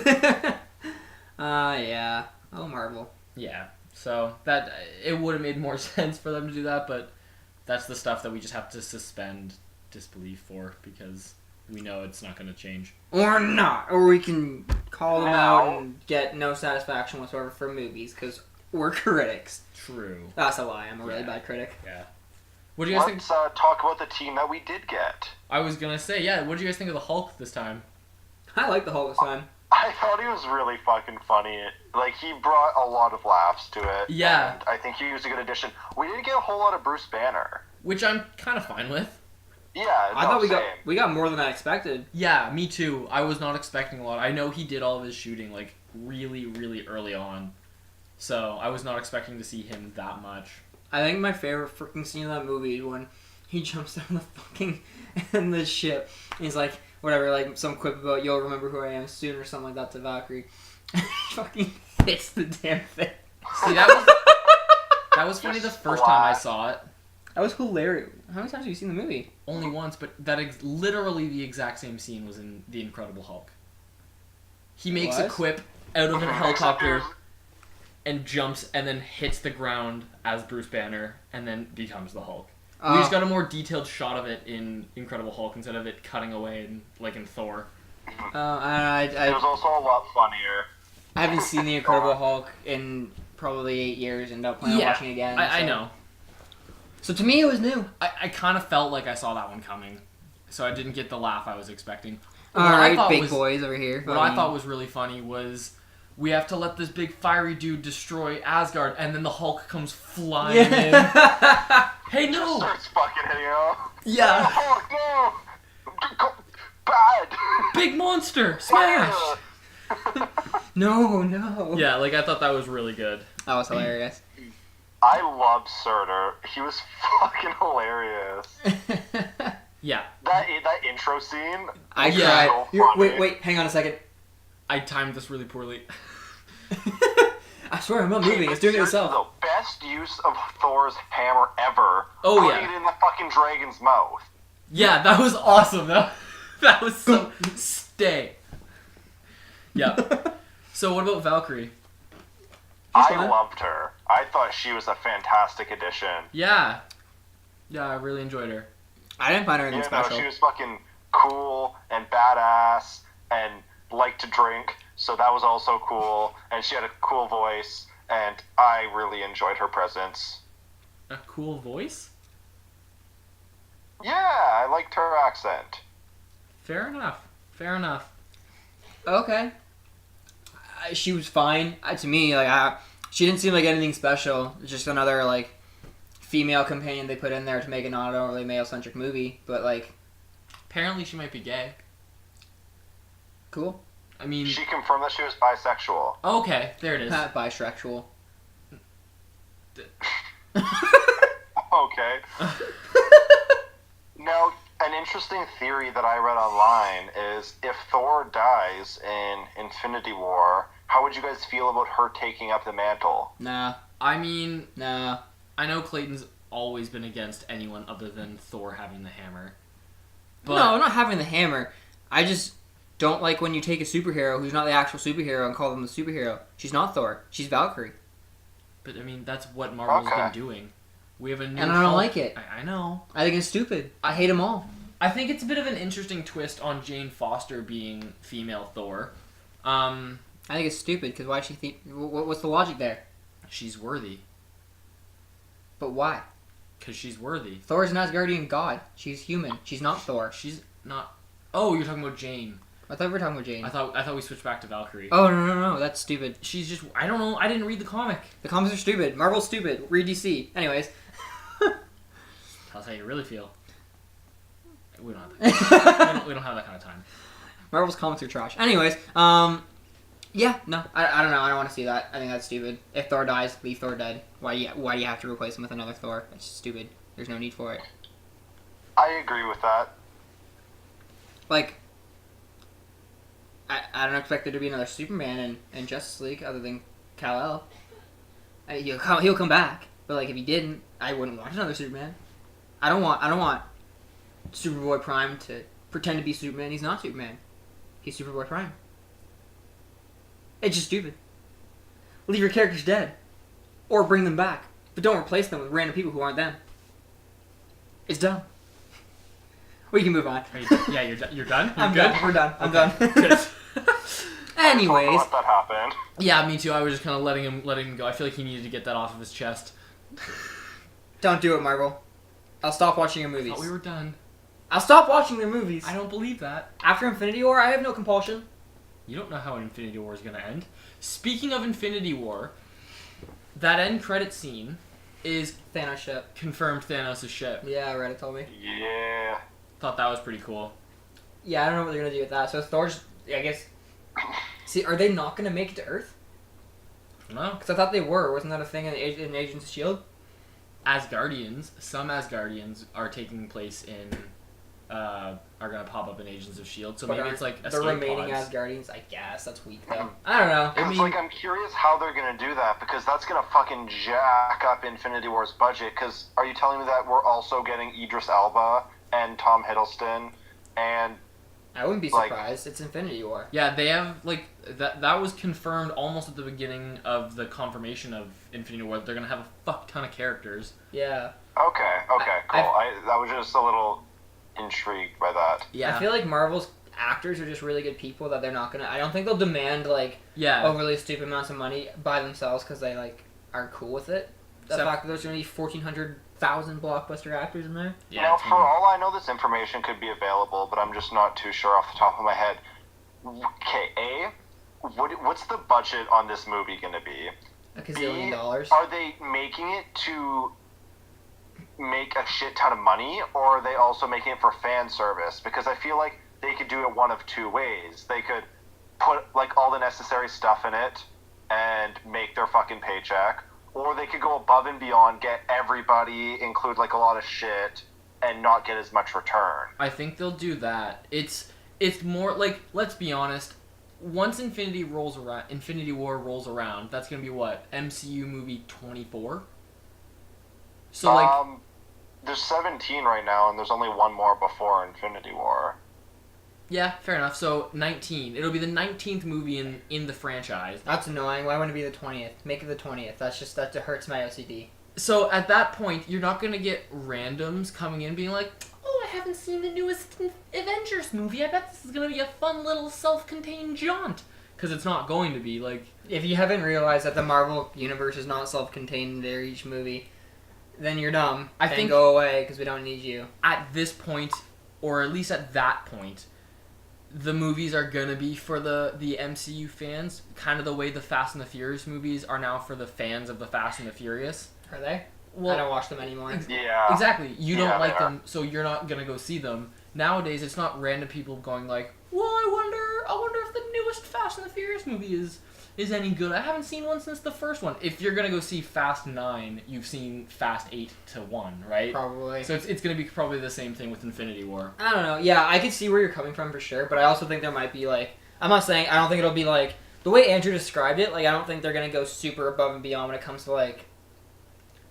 Yeah. Oh, Marvel. Yeah, so that it would have made more sense for them to do that, but that's the stuff that we just have to suspend disbelief for, because we know it's not going to change. Or not. Or we can call them out and get no satisfaction whatsoever from movies, because we're critics. True. That's a lie. I'm a really bad critic. Yeah. What do you guys think? Let's talk about the team that we did get. I was going to say, yeah, what do you guys think of the Hulk this time? I like the Hulk this time. I thought he was really fucking funny. He brought a lot of laughs to it. Yeah. And I think he was a good addition. We didn't get a whole lot of Bruce Banner. Which I'm kind of fine with. Yeah, I thought we got more than I expected. Yeah, me too. I was not expecting a lot. I know he did all of his shooting, really, really early on. So, I was not expecting to see him that much. I think my favorite freaking scene of that movie is when he jumps down the fucking in the ship. And he's like, whatever, some quip about you'll remember who I am soon or something like that to Valkyrie. He fucking hits the damn thing. See, that was funny the first time I saw it. That was hilarious. How many times have you seen the movie? Only once, but literally the exact same scene was in The Incredible Hulk. He makes a What? quip out of a helicopter and jumps and then hits the ground as Bruce Banner and then becomes the Hulk. We just got a more detailed shot of it in Incredible Hulk instead of it cutting away like in Thor. It was also a lot funnier. I haven't seen The Incredible Hulk in probably 8 years and don't plan on watching again. I know. So to me, it was new. I kind of felt like I saw that one coming, so I didn't get the laugh I was expecting. Alright, big boys over here. What I thought was really funny was we have to let this big fiery dude destroy Asgard, and then the Hulk comes flying in. Hey, no! Just starts fucking hitting him. Yeah. Oh, no! Bad! Big monster! Smash! No. Oh. Yeah, like, I thought that was really good. That was hilarious. I loved Surtur. He was fucking hilarious. Yeah. That intro scene. I Yeah. cried. So funny. Wait, hang on a second. I timed this really poorly. I swear, I'm not moving. It's doing it itself. The best use of Thor's hammer ever. Oh, Putting yeah. it in the fucking dragon's mouth. Yeah, that was awesome. That was so... Stay. Yeah. So what about Valkyrie? I fine. loved her. I thought she was a fantastic addition. Yeah. Yeah, I really enjoyed her. I didn't find her anything No, special. she was fucking cool and badass and liked to drink, so that was also cool. And she had a cool voice, and I really enjoyed her presence. A cool voice? Yeah, I liked her accent. Fair enough. Fair enough. Okay. She was fine. To me, she didn't seem like anything special. Just another, female companion they put in there to make it not a really male-centric movie. But, Apparently she might be gay. cool. I mean... She confirmed that she was bisexual. Okay, there it is. Bisexual. Okay. Now, an interesting theory that I read online is if Thor dies in Infinity War, how would you guys feel about her taking up the mantle? Nah. I mean, Nah. I know Clayton's always been against anyone other than Thor having the hammer. But No, I'm not having the hammer. I just don't like when you take a superhero who's not the actual superhero and call them the superhero. She's not Thor. She's Valkyrie. But I mean, that's what Marvel's Okay. been doing. We have a new And I don't Hulk- like it. I know. I think it's stupid. I hate them all. I think it's a bit of an interesting twist on Jane Foster being female Thor. I think it's stupid because why she think? What's the logic there? She's worthy. But why? Because she's worthy. Thor's an Asgardian god. She's human. She's not Thor. She's not... Oh, you're talking about Jane. I thought we were talking about Jane. I thought we switched back to Valkyrie. Oh, no. That's stupid. She's just... I don't know. I didn't read the comic. The comics are stupid. Marvel's stupid. Read DC. Anyways. Tell us how you really feel. We don't have that. we don't have that kind of time. Marvel's comics are trash. Anyways, yeah, no, I don't know. I don't want to see that. I think that's stupid. If Thor dies, leave Thor dead. Why do you have to replace him with another Thor? It's stupid. There's no need for it. I agree with that. I don't expect there to be another Superman in Justice League other than Kal-El. He'll come back, but if he didn't, I wouldn't watch another Superman. I don't want Superboy Prime to pretend to be Superman. He's not Superman. He's Superboy Prime. It's just stupid. Leave your characters dead, or bring them back, but don't replace them with random people who aren't them. It's dumb. We can move on. Yeah, you're done. You're good? Done. We're done. I'm done. Good. I don't Anyways, let that happen. Yeah, me too. I was just kind of letting him go. I feel like he needed to get that off of his chest. don't do it, Marvel. I'll stop watching your I movies. thought we were done. I'll stop watching their movies. I don't believe that. After Infinity War, I have no compulsion. You don't know how Infinity War is going to end. Speaking of Infinity War, that end credit scene is Thanos ship. confirmed Thanos' ship. Yeah, Reddit told me. Yeah. Thought that was pretty cool. Yeah, I don't know what they're gonna do with that. So Thor's, I guess. See, are they not gonna make it to Earth? No. Because I thought they were. Wasn't that a thing in Agents of Shield? Some Asgardians are taking place in are gonna pop up in Agents of Shield. So But maybe it's like the escape remaining pods. Asgardians. I guess that's weak though. I don't know. It's like I'm curious how they're gonna do that because that's gonna fucking jack up Infinity War's budget. Because are you telling me that we're also getting Idris Elba and Tom Hiddleston and I wouldn't be surprised. It's Infinity War. Yeah, they have like that was confirmed almost at the beginning of the confirmation of Infinity War. They're gonna have a fuck ton of characters. Yeah. Okay, cool. That was just a little intrigued by that. Yeah, I feel like Marvel's actors are just really good people that they're not gonna. I don't think they'll demand like overly stupid amounts of money by themselves because they like are cool with it. The fact that there's gonna be 1,400,000 blockbuster actors in there. Yeah, now, for all I know, this information could be available, but I'm just not too sure off the top of my head. Okay, what's the budget on this movie going to be? $1 gazillion. Are they making it to make a shit ton of money, or are they also making it for fan service? Because I feel like they could do it one of two ways. They could put like all the necessary stuff in it and make their fucking paycheck, or they could go above and beyond, get everybody, include like a lot of shit, and not get as much return. I think they'll do that. It's more like, let's be honest. Once Infinity War rolls around, that's gonna be what, MCU movie 24. So like, there's 17 right now, and there's only one more before Infinity War. yeah, fair enough. So 19. It'll be the 19th movie in the franchise. That's annoying. Why wouldn't it be the 20th? Make it the 20th. That hurts my OCD. So at that point, you're not gonna get randoms coming in being like, "Oh, I haven't seen the newest Avengers movie. I bet this is gonna be a fun little self-contained jaunt." Because it's not going to be like. If you haven't realized that the Marvel universe is not self-contained in their each movie, then you're dumb. I think go away because we don't need you. At this point, or at least at that point, the movies are gonna be for the MCU fans, kind of the way the Fast and the Furious movies are now for the fans of the Fast and the Furious. Are they? Well, I don't watch them anymore. Yeah. Exactly. You don't like they are. them, so you're not gonna go see them. Nowadays, it's not random people going like, "Well, I wonder if the newest Fast and the Furious movie is any good. I haven't seen one since the first one." If you're gonna go see Fast 9, you've seen Fast 8 to 1, right? Probably. So it's gonna be probably the same thing with Infinity War. I don't know. Yeah, I can see where you're coming from for sure, but I also think there might be like, I'm not saying I don't think it'll be like the way Andrew described it. Like, I don't think they're gonna go super above and beyond when it comes to like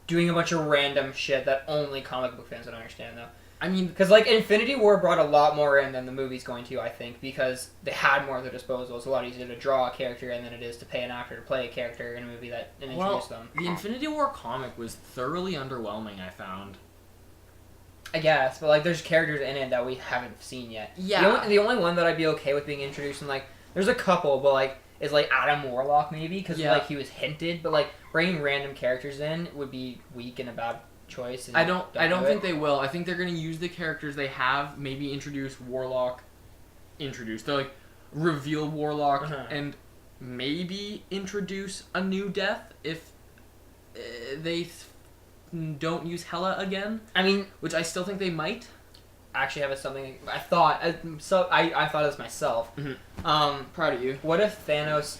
doing a bunch of random shit that only comic book fans would understand, though. I mean, Because, like, Infinity War brought a lot more in than the movie's going to, I think, because they had more at their disposal. It's a lot easier to draw a character in than it is to pay an actor to play a character in a movie and introduce them. the Infinity War comic was thoroughly underwhelming, I found. I guess, but, like, there's characters in it that we haven't seen yet. Yeah. The only one that I'd be okay with being introduced in, like, there's a couple, but, like, is, like, Adam Warlock, maybe, because, like, he was hinted, but, like, bringing random characters in would be weak and a bad choice. And I don't think they will. I think they're going to use the characters they have, maybe introduce Warlock. They'll, like, reveal Warlock and maybe introduce a new death if they don't use Hela again. I mean, which I still think they might. Actually have something I thought of this myself. Proud of you. What if Thanos?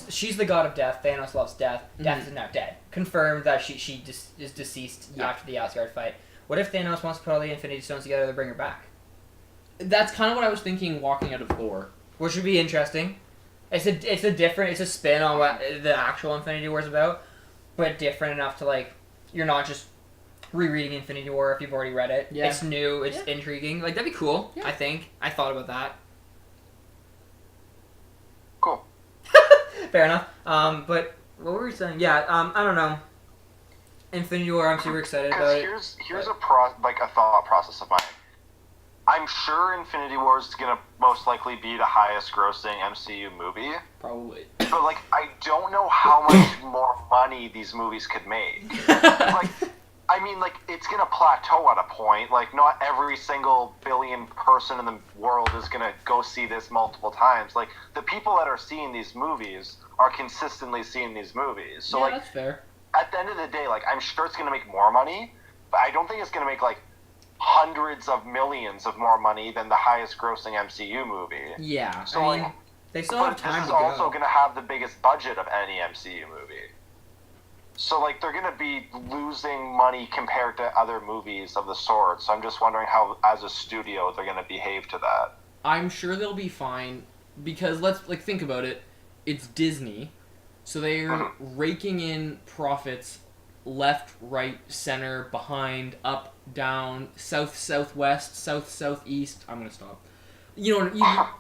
She's the god of death. Thanos loves death. Death is now dead. Confirmed that she is deceased after the Asgard fight. What if Thanos wants to put all the Infinity Stones together to bring her back? That's kind of what I was thinking walking out of Thor. Which would be interesting. It's a spin on what the actual Infinity War is about, but different enough to like you're not just rereading Infinity War if you've already read it. Yeah. It's new. It's intriguing. Like that'd be cool. Yeah. I think I thought about that. Cool. Fair enough. But what were we saying? Yeah. I don't know. Infinity War. I'm super excited about it. Here's a thought process of mine. I'm sure Infinity War is gonna most likely be the highest grossing MCU movie. Probably. But like, I don't know how much more money these movies could make. Like, I mean, like, it's gonna plateau at a point. Like, not every single billion person in the world is gonna go see this multiple times. Like, the people that are seeing these movies are consistently seeing these movies. So, like, that's fair. At the end of the day, like, I'm sure it's gonna make more money, but I don't think it's gonna make, like, hundreds of millions of more money than the highest grossing MCU movie. Yeah. So, I mean, like, they still have time this to is go. also gonna have the biggest budget of any MCU movie. So, like, they're going to be losing money compared to other movies of the sort. So I'm just wondering how, as a studio, they're going to behave to that. I'm sure they'll be fine because let's think about it. It's Disney, so they're raking in profits left, right, center, behind, up, down, south, southwest, south, southeast. I'm gonna stop. Yeah.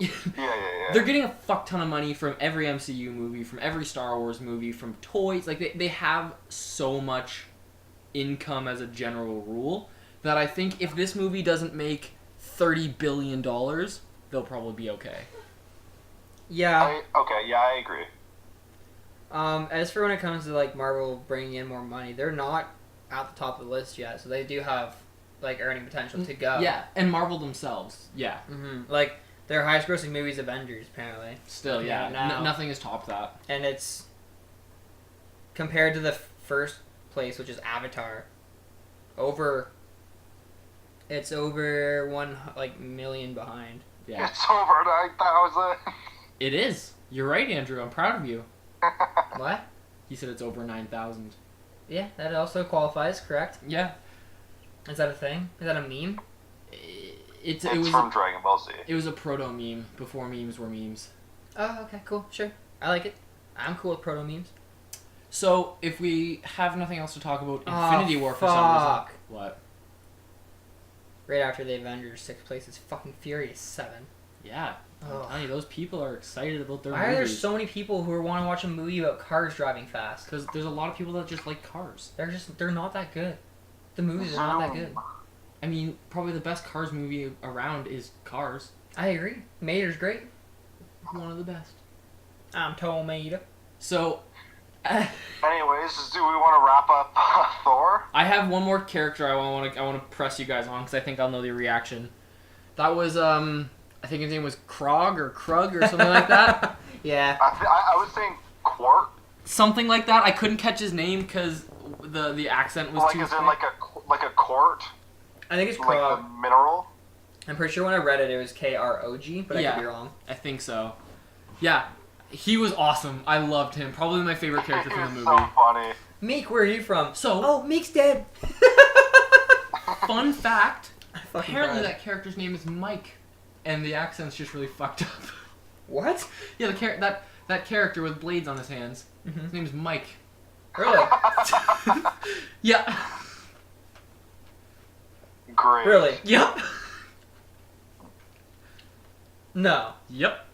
They're getting a fuck ton of money from every MCU movie, from every Star Wars movie, from toys. Like they have so much income as a general rule that I think if this movie doesn't make $30 billion, they'll probably be okay. Yeah. I agree. As for when it comes to like Marvel bringing in more money, they're not at the top of the list yet, so they do have like earning potential to go. Yeah, and Marvel themselves. Yeah. Like their highest grossing movie is Avengers, apparently. Still, yeah. Nothing has topped that. And it's compared to the first place, which is Avatar, it's over 1 million behind. Yeah. It's over 9,000. It is. You're right, Andrew. I'm proud of you. What? He said it's over 9,000. Yeah, that also qualifies, correct? Yeah. Is that a thing? Is that a meme? It It's was from Dragon Ball Z. It was a proto meme before memes were memes. Oh, okay, cool, sure. I like it. I'm cool with proto memes. So if we have nothing else to talk about Infinity War for some fuck. reason, what? Right after the Avengers, 6th place is fucking Furious 7. Yeah. Ugh. I'm telling you, those people are excited about their Why are there movies. so many people who want to watch a movie about cars driving fast? Because there's a lot of people that just like cars. They're not that good. The movies are not that good. I mean, probably the best Cars movie around is Cars. I agree. Mater's great. One of the best. I'm Tomato. So, Anyways, do we want to wrap up Thor? I have one more character I want to press you guys on because I think I'll know the reaction. That was I think his name was Krog or something like that. Yeah. I was saying Quart. Something like that. I couldn't catch his name because the accent was too. Like, as in like a quart. I think it's Like Krog. the mineral. I'm pretty sure when I read it, it was Krog, but I Yeah. could be wrong. I think so. Yeah, he was awesome. I loved him. Probably my favorite character from the He movie. was so funny. Meek, where are you from? So- oh, Meek's dead. Fun fact. Fucking Apparently cried. that character's name is Mike, and the accent's just really fucked up. What? Yeah, that character with blades on his hands. Mhm. His name's Mike. Really? Yeah. Great. Really? Yep. No. Yep.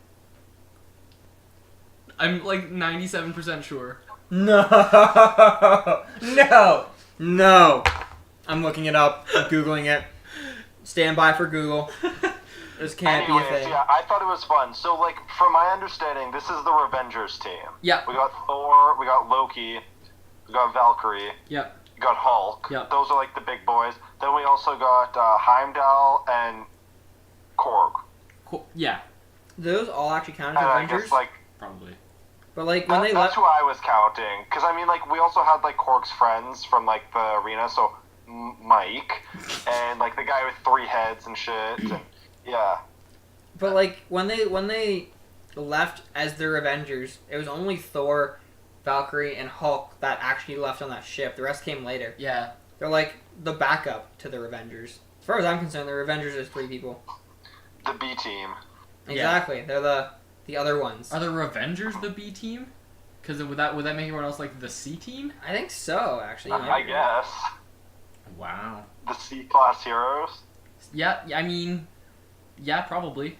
I'm like 97% sure. No. No. No. I'm looking it up. I'm Googling it. Stand by for Google. This can't be a Anyways, thing. yeah, I thought it was fun. So, like, from my understanding, this is the Revengers team. Yeah. We got Thor, we got Loki, we got Valkyrie, Yep. we got Hulk. Yep. Those are, like, the big boys. Then we also got Heimdall and Korg. Cool. Yeah. Those all actually count And as I Avengers? guess, like, Probably. But like when they that's left, who I was counting. Because, I mean, like, we also had, like, Korg's friends from, like, the arena, so Mike, and, like, the guy with 3 heads and shit, and, yeah. but like when they left as their Avengers, it was only Thor, Valkyrie, and Hulk that actually left on that ship. The rest came later. Yeah. They're like the backup to the Avengers. As far as I'm concerned, the Avengers is 3 people. The B team. Exactly. They're the other ones. Are the Revengers the B team? Because would that make everyone else like the C team? I think so, actually. I guess. Wow. The C-class heroes. Yeah. I mean, yeah, probably.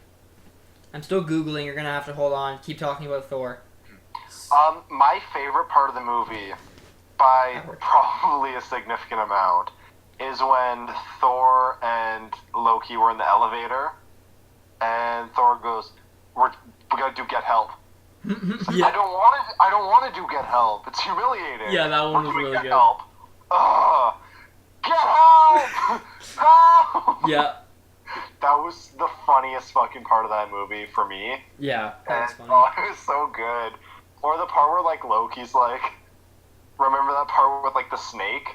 I'm still Googling. You're going to have to hold on. Keep talking about Thor. My favorite part of the movie, by probably a significant amount, is when Thor and Loki were in the elevator, and Thor goes, "We gotta do get help." Yeah. I don't want to do get help. It's humiliating. Yeah, that one We're was doing really get good. Help. Ugh. Get help! Help! Yeah. That was the funniest fucking part of that movie for me. Yeah. That was And, funny. oh, it was so good. Or the part where, like, Loki's like, remember that part with, like, the snake?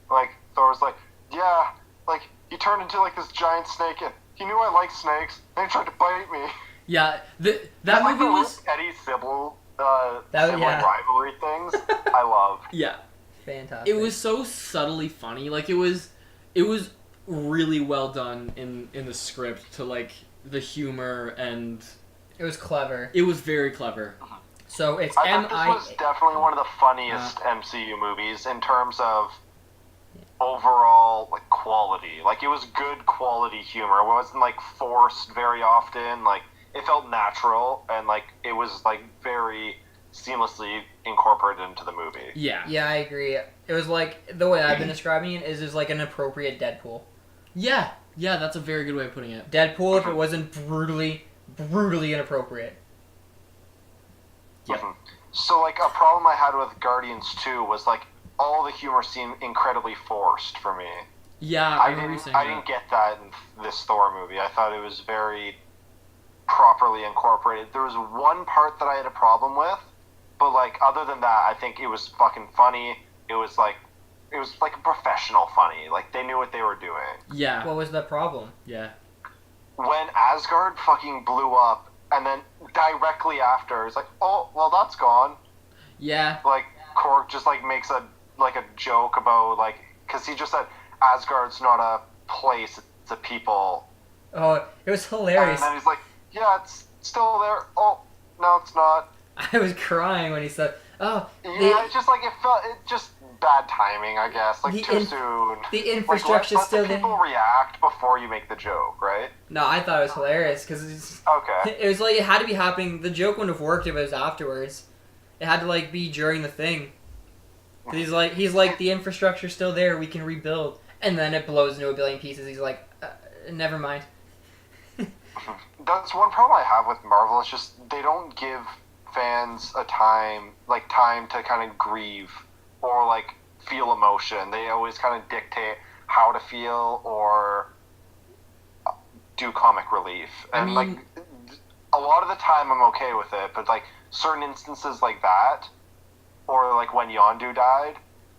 Like, Thor's like, yeah, like, he turned into, like, this giant snake, and he knew I liked snakes, and he tried to bite me. Yeah. That Like, movie the was. Eddie Sybil, That- sibling yeah. rivalry things, I love. Yeah. fantastic. It was so subtly funny. Like it was really well done in the script to like the humor, and It was clever. it was very clever. So it's I thought this was definitely one of the funniest MCU movies in terms of overall like quality. Like it was good quality humor. It wasn't like forced very often. Like it felt natural, and like it was like very seamlessly incorporated into the movie. Yeah. Yeah, I agree. It was like the way I've been describing it is like an appropriate Deadpool. Yeah. Yeah, that's a very good way of putting it. Deadpool if it wasn't brutally inappropriate. Yeah. Mhm. So like a problem I had with Guardians 2 was like all the humor seemed incredibly forced for me. Yeah, I remember you didn't saying I that. didn't get that in this Thor movie. I thought it was very properly incorporated. There was one part that I had a problem with, but like other than that, I think it was fucking funny. It was like a professional funny. Like they knew what they were doing. Yeah. What was the problem? Yeah. When Asgard fucking blew up, and then directly after, it's like, oh, well, that's gone. Yeah. Like Korg just like makes a joke about like, because he just said Asgard's not a place, it's a people. Oh, it was hilarious. And then he's like, yeah, it's still there. Oh, no, it's not. I was crying when he said, "Oh, Yeah, it's just like it just bad timing, I guess. Like too soon. the infrastructure's let still the there." people react before you make the joke, right? No, I thought it was hilarious because Okay. it was like it had to be happening. The joke wouldn't have worked if it was afterwards. It had to like be during the thing. 'Cause he's like the infrastructure's still there. We can rebuild, and then it blows into a billion pieces. He's like, never mind. That's one problem I have with Marvel. It's just they don't give fans a time to kind of grieve or like feel emotion. They always kind of dictate how to feel or do comic relief. And I mean- like a lot of the time I'm okay with it, but like certain instances like that, or like when Yondu died,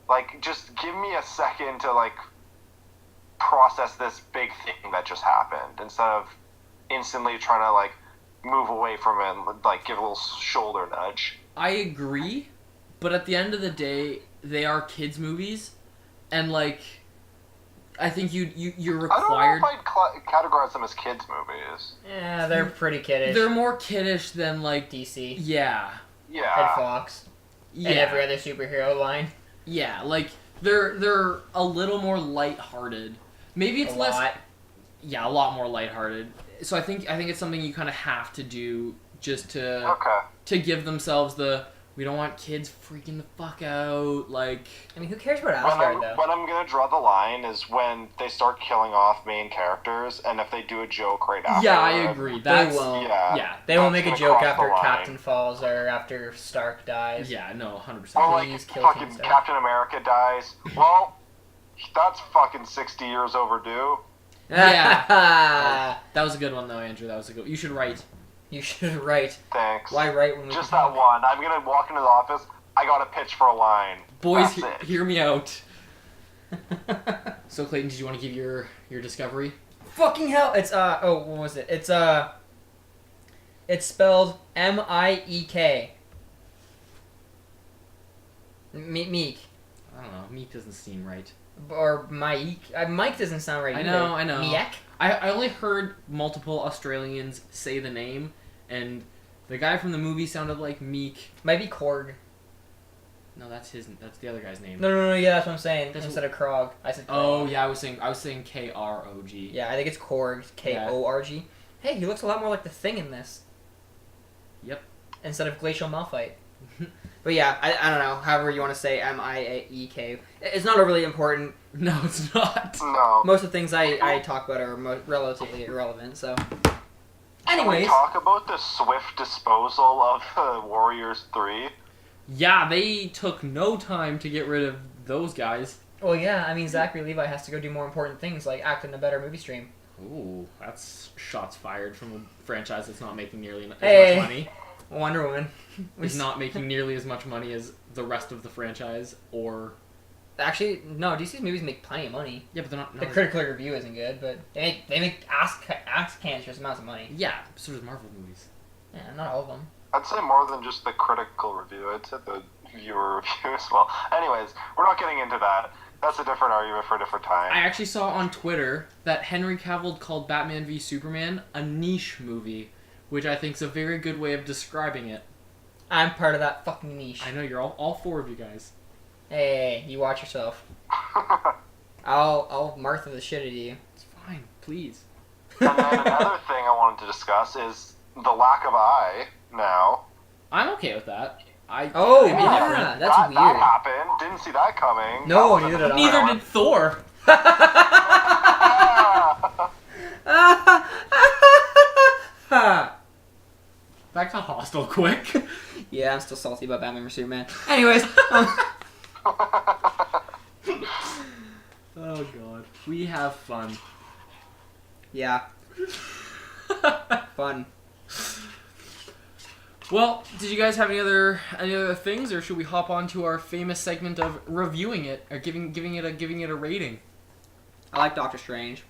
like just give me a second to like process this big thing that just happened instead of instantly trying to like move away from it and like give a little shoulder nudge. I agree, but at the end of the day, they are kids' movies, and like, I think you're I don't know required. if I'd categorize them as kids movies. Yeah, they're pretty kiddish. They're more kiddish than like DC yeah, and Yeah. Fox yeah, and every other superhero line. yeah. Like they're a little more lighthearted. Maybe it's A less. lot. Yeah, a lot more lighthearted. So I think it's something you kind of have to do just to Okay. give themselves the we don't want kids freaking the fuck out. Like I mean, who cares about Asgard though? When I'm gonna draw the line is when they start killing off main characters, and if they do a joke right after. yeah, I agree. That's They won't. Yeah. yeah, They won't That's make a gonna joke cross the after line. Captain falls or after Stark dies. yeah, no, 100%. Or like Please kill fucking King Stark. Captain America dies. Well, that's fucking 60 years overdue. Yeah. That was a good one though, Andrew. That was a good. You should write. You should write. Thanks. Why write when we Just can that talk? one. I'm gonna walk into the office. I got a pitch for a line. Boys, That's it. hear me out. So Clayton, did you want to give your discovery? Fucking hell! It's what was it? It's spelled Miek. Meek. I don't know. Meek doesn't seem right. Or Mike. Mike doesn't sound right I either. know, I know. Miek? I only heard multiple Australians say the name, and the guy from the movie sounded like Meek. Might be Korg. No, that's the other guy's name. No, yeah, that's what I'm saying. That's Instead of Krog. I said Krog. Oh yeah, I was saying Krog. Yeah, I think it's Korg. Korg. Hey, he looks a lot more like the Thing in this. Yep. Instead of Glacial Malphite. But yeah, I don't know. However you want to say Miek. It's not overly important. No, it's not. No. Most of the things I talk about are relatively irrelevant, so. Can we Anyways. talk about the swift disposal of Warriors 3? Yeah, they took no time to get rid of those guys. Well, yeah, I mean, Zachary Levi has to go do more important things, like act in a better movie stream. Ooh, that's shots fired from a franchise that's not making nearly as Hey. much money. Wonder Woman. Is not making nearly as much money as the rest of the franchise, or Actually, no, DC's movies make plenty of money. yeah, but they're not. The critical review isn't good, but they make ass cancerous amounts of money. Yeah, so does Marvel movies. Yeah, not all of them. I'd say more than just the critical review. I'd say the viewer review as well. Anyways, we're not getting into that. That's a different argument for a different time. I actually saw on Twitter that Henry Cavill called Batman v Superman a niche movie, which I think is a very good way of describing it. I'm part of that fucking niche. I know you're all four of you guys. Hey, you watch yourself. I'll Martha the shit out of you. It's fine, please. And then another thing I wanted to discuss is the lack of eye now. I'm okay with that. Oh, I'm yeah, indifferent. that's that, weird. That happened. Didn't see that coming. No, That was neither did I. Neither did Thor. Back to Hostel quick. Yeah, I'm still salty about Batman vs Superman. Anyways, Oh god. We have fun. yeah, fun. Well, did you guys have any other things, or should we hop on to our famous segment of reviewing it or giving it a rating? I like Doctor Strange.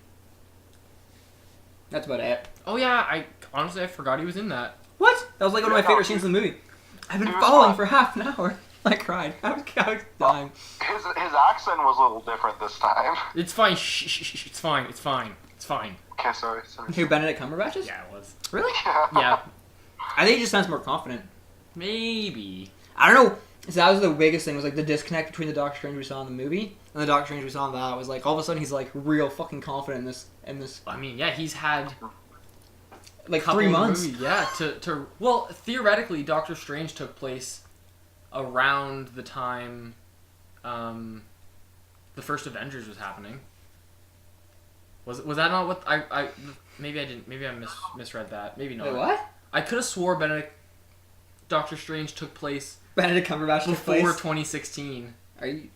That's about it. Oh yeah, I honestly forgot he was in that. What? That was like one of my favorite scenes in the movie. I've been following for half an hour. I cried. I was dying. His accent was a little different this time. It's fine. Shh. It's fine. Okay, sorry. Who, Benedict Cumberbatch is? Yeah, it was. Really? Yeah, I think he just sounds more confident. maybe. I don't know. So that was the biggest thing, was like the disconnect between the Doctor Strange we saw in the movie and the Doctor Strange we saw in that. Was like all of a sudden he's like real fucking confident in this I mean, yeah, he's had like couple 3 of months. movies, yeah, to well, theoretically, Doctor Strange took place around the time the first Avengers was happening. Was that not what I maybe I didn't, maybe I misread that, maybe not. Wait, what? I could have swore Doctor Strange took place Benedict Cumberbatch took before place? 2016. Are you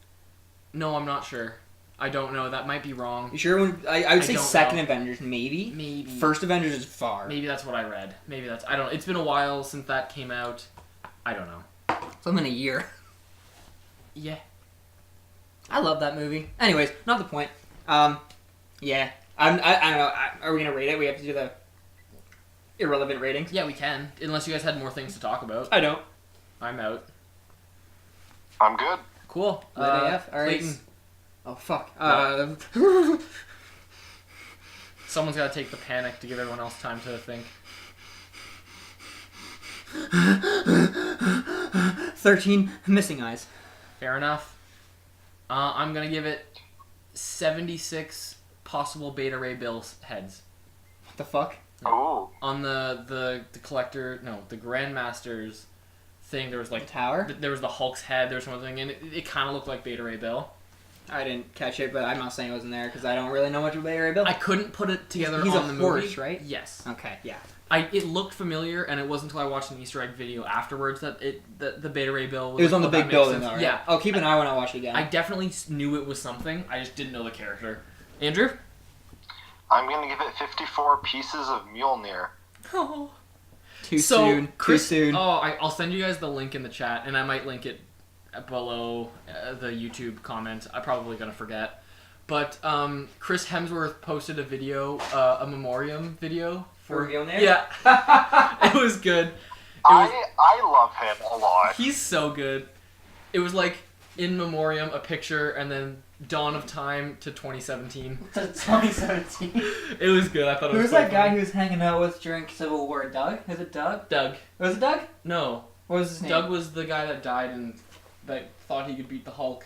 No, I'm not sure. I don't know. That might be wrong. you sure? I would say don't second know. Avengers, maybe. Maybe. First Avengers is far. Maybe that's what I read. Maybe that's... I don't... It's been a while since that came out. I don't know. Something a year. Yeah. I love that movie. Anyways, not the point. Yeah. I don't know. Are we gonna rate it? We have to do the irrelevant ratings. Yeah, we can. Unless you guys had more things to talk about. I don't. I'm out. I'm good. Cool. Lit AF. All right. Clayton, Oh fuck. someone's got to take the panic to give everyone else time to think. 13 missing eyes. Fair enough. I'm going to give it 76 possible Beta Ray Bill heads. What the fuck? Ooh. On the collector... No, the Grandmaster's thing, there was like... The tower? There was the Hulk's head, there was something, and it kind of looked like Beta Ray Bill. I didn't catch it, but I'm not saying it wasn't there because I don't really know much about Ray Bill. I couldn't put it together He's on a the horse, movie. right? Yes. Okay, yeah. It looked familiar, and it wasn't until I watched an Easter egg video afterwards that the Beta Ray Bill was... It was on the oh, big that makes building, sense. though, right? Yeah. I'll keep an eye when I watch it again. I definitely knew it was something. I just didn't know the character. Andrew? I'm gonna give it 54 pieces of Mjolnir. Oh. Too soon. Too soon. Oh, I'll send you guys the link in the chat, and I might link it below the YouTube comment. I'm probably going to forget. But Chris Hemsworth posted a video, a memoriam video. For Mjolnir? Yeah. It was good. I love him a lot. He's so good. It was like, in memoriam, a picture, and then Dawn of Time to 2017. 2017. It was good. I thought it was Who's so that guy funny. he was hanging out with during Civil War? Doug? Is it Doug? Doug. Was it Doug? No. What was his name? Doug was the guy that died and that thought he could beat the Hulk.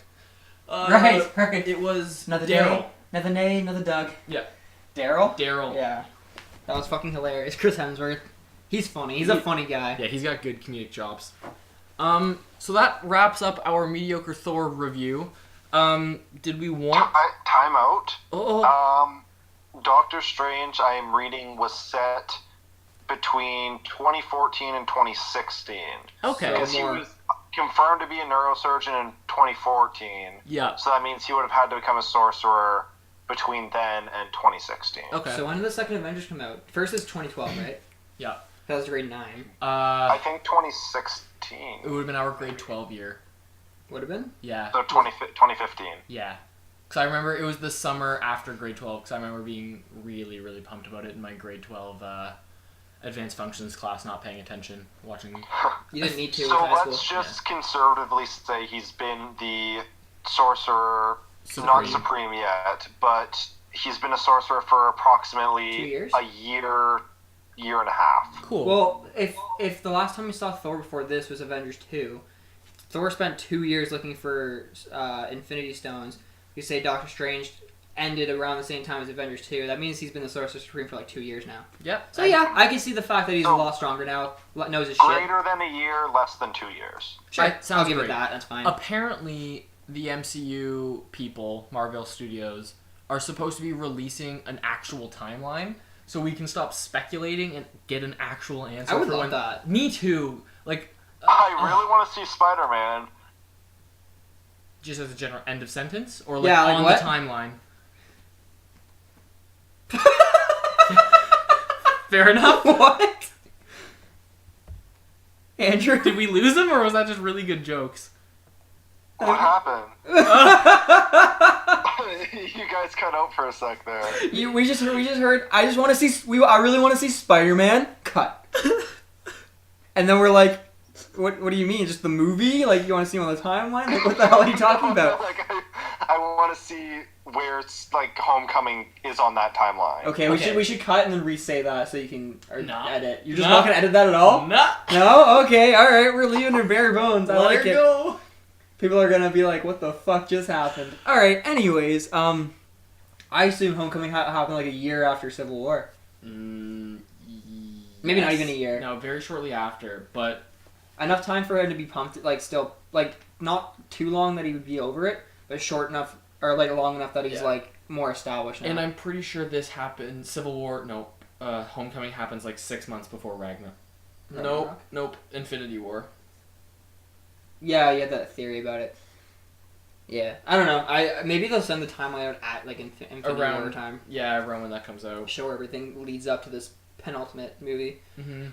Right. It was Another Daryl. day, another day, another Doug. Yeah. Daryl? Daryl. Yeah. That was fucking hilarious. Chris Hemsworth. He's funny. He's a funny guy. Yeah, he's got good comedic chops. So that wraps up our Mediocre Thor review. Did we want... Time out. Oh. Doctor Strange, I am reading, was set between 2014 and 2016. Okay. Because he was confirmed to be a neurosurgeon in 2014. Yeah. So that means he would have had to become a sorcerer between then and 2016. Okay. So when did the second Avengers come out? First is 2012, right? Yeah. That was grade 9. I think 2016. It would have been our grade 12 year. Would have been? Yeah. So 2015. Yeah. Because I remember it was the summer after grade 12, because I remember being really, really pumped about it in my grade 12 advanced functions class, not paying attention, watching. You didn't need to. So in high let's school. just conservatively say he's been the sorcerer, not supreme yet, but he's been a sorcerer for approximately 2 years? a year and a half. Cool. Well, if the last time we saw Thor before this was Avengers 2, Thor spent 2 years looking for Infinity Stones. You say Doctor Strange ended around the same time as Avengers 2. That means he's been the Sorcerer Supreme for like 2 years now. Yep. So yeah, I can see the fact that he's a lot stronger now, knows his shit. Greater than a year, less than 2 years. Sure, Sounds I'll give great. it that. That's fine. Apparently, the MCU people, Marvel Studios, are supposed to be releasing an actual timeline, so we can stop speculating and get an actual answer. I would for love that. Me too. Like, I really want to see Spider-Man. just as a general end of sentence, or Yeah, like on what? the timeline. Fair enough. What? Andrew? Did we lose him, or was that just really good jokes? What happened? You guys cut out for a sec there. we just heard. I just want to see. I really want to see Spider-Man. Cut. And then we're like, what do you mean? Just the movie? Like you want to see him on the timeline? Like what the hell are you talking about? Like, I want to see where it's like Homecoming is on that timeline. Okay, we should cut and then re-say that so you can No. edit. You're just No. not gonna edit that at all? No. No? Okay, alright, we're leaving it bare bones. I Let like her it. go. People are gonna be like, what the fuck just happened? Alright, anyways, I assume Homecoming happened like a year after Civil War. Maybe not even a year. No, very shortly after, but Enough time for him to be pumped, like, still, like, not too long that he would be over it, but short enough, or, like, long enough that he's, Yeah. like, more established now. and I'm pretty sure this happened. Civil War, Homecoming happens like 6 months before Ragnarok. Nope. Infinity War. Yeah, you had that theory about it. Yeah. I don't know. Maybe they'll send the timeline out at, like, Infinity Around- War time. Yeah, around when that comes out. Show where everything leads up to this penultimate movie. Mm-hmm.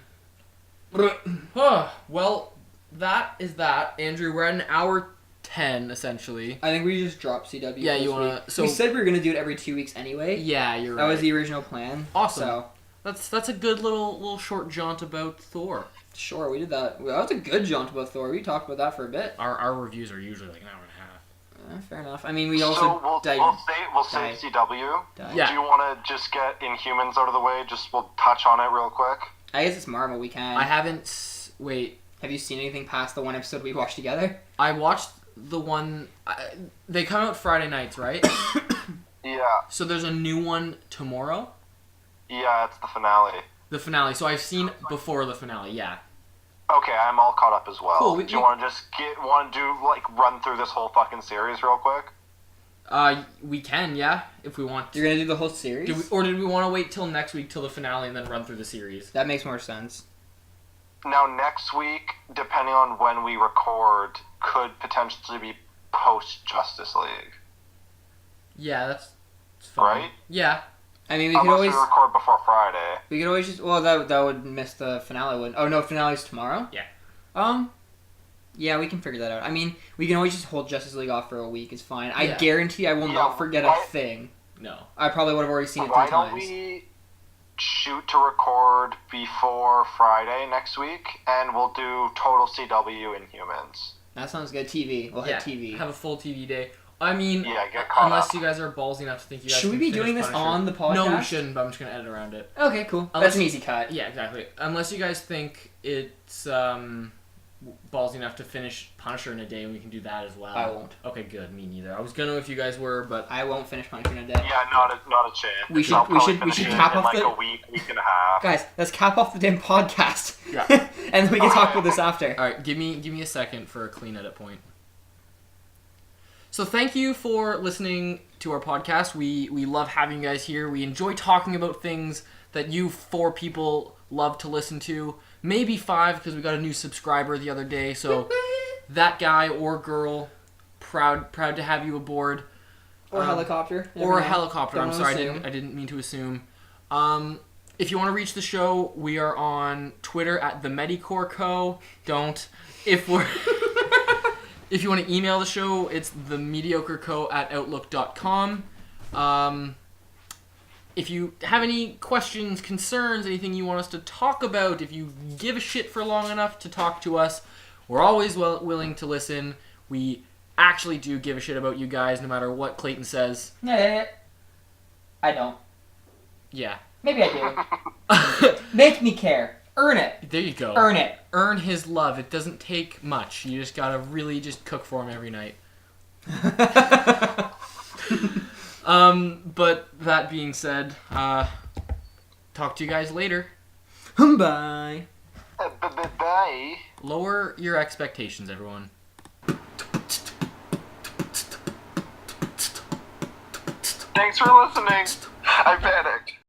Well, that is that. Andrew, we're at an hour 10, essentially. I think we just dropped CW. Yeah, this you wanna... week. So, we said we were gonna do it every 2 weeks anyway. yeah, you're right. That was the original plan. Awesome. So, That's a good little short jaunt about Thor. sure, we did that. Well, that was a good jaunt about Thor. We talked about that for a bit. Our reviews are usually like an hour and a half. Fair enough. I mean, we also So we'll say died. CW. Yeah. Do you want to just get Inhumans out of the way? We'll touch on it real quick. I guess it's Marvel. We can. I haven't... Wait. Have you seen anything past the one episode we watched together? I watched the one... they come out Friday nights, right? Yeah. So there's a new one tomorrow? Yeah, it's the finale. The finale. So I've seen before the finale, yeah. Okay, I'm all caught up as well. Cool, Do you want to just run through this whole fucking series real quick? We can, yeah, if we want to. You're gonna do the whole series? Did we want to wait till next week, till the finale, and then run through the series? That makes more sense. Now, next week, depending on when we record, could potentially be post-Justice League. Yeah, that's fine. Right? Yeah. I mean, we could Unless always we record before Friday. we could always just that would miss the finale. Wouldn't? Oh no, finale's tomorrow. Yeah. Yeah, we can figure that out. I mean, we can always just hold Justice League off for a week. It's fine. I Yeah. guarantee I will not forget a thing. No. I probably would have already seen it 3 Why don't times. we shoot to record before Friday next week, and we'll do total CW Inhumans. That sounds good. TV. We'll hit TV. Have a full TV day. I mean, Yeah, get caught unless up. you guys are ballsy enough to think you guys Should we can be finish doing this Punisher. on the podcast? No, we shouldn't, but I'm just going to edit around it. Okay, cool. Unless That's an easy cut. Yeah, exactly. Unless you guys think it's ballsy enough to finish Punisher in a day, and we can do that as well. I won't. Okay, good. Me neither. I was going to if you guys were, but... I won't finish Punisher in a day. Yeah, not a chance. We should- I'll we should- probably we finish should it cap in off like the- a week and a half. Guys, let's cap off the damn podcast. Yeah. And then we can talk about this after. All right, give me a second for a clean edit point. So thank you for listening to our podcast. We love having you guys here. We enjoy talking about things that you 4 people love to listen to. Maybe 5 because we got a new subscriber the other day. So that guy or girl, proud to have you aboard. Or helicopter. Or a helicopter. Don't I'm sorry, assume. I didn't mean to assume. If you want to reach the show, we are on Twitter at the Mediocre Co. Don't. If you want to email the show, it's themediocreco@outlook.com. if you have any questions, concerns, anything you want us to talk about, if you give a shit for long enough to talk to us, we're always willing to listen. We actually do give a shit about you guys, no matter what Clayton says. I don't. Yeah. Maybe I do. Make me care. Earn it. There you go. Earn it. Earn his love. It doesn't take much. You just gotta really just cook for him every night. But that being said, talk to you guys later. Bye. Bye. Lower your expectations, everyone. Thanks for listening. I panicked.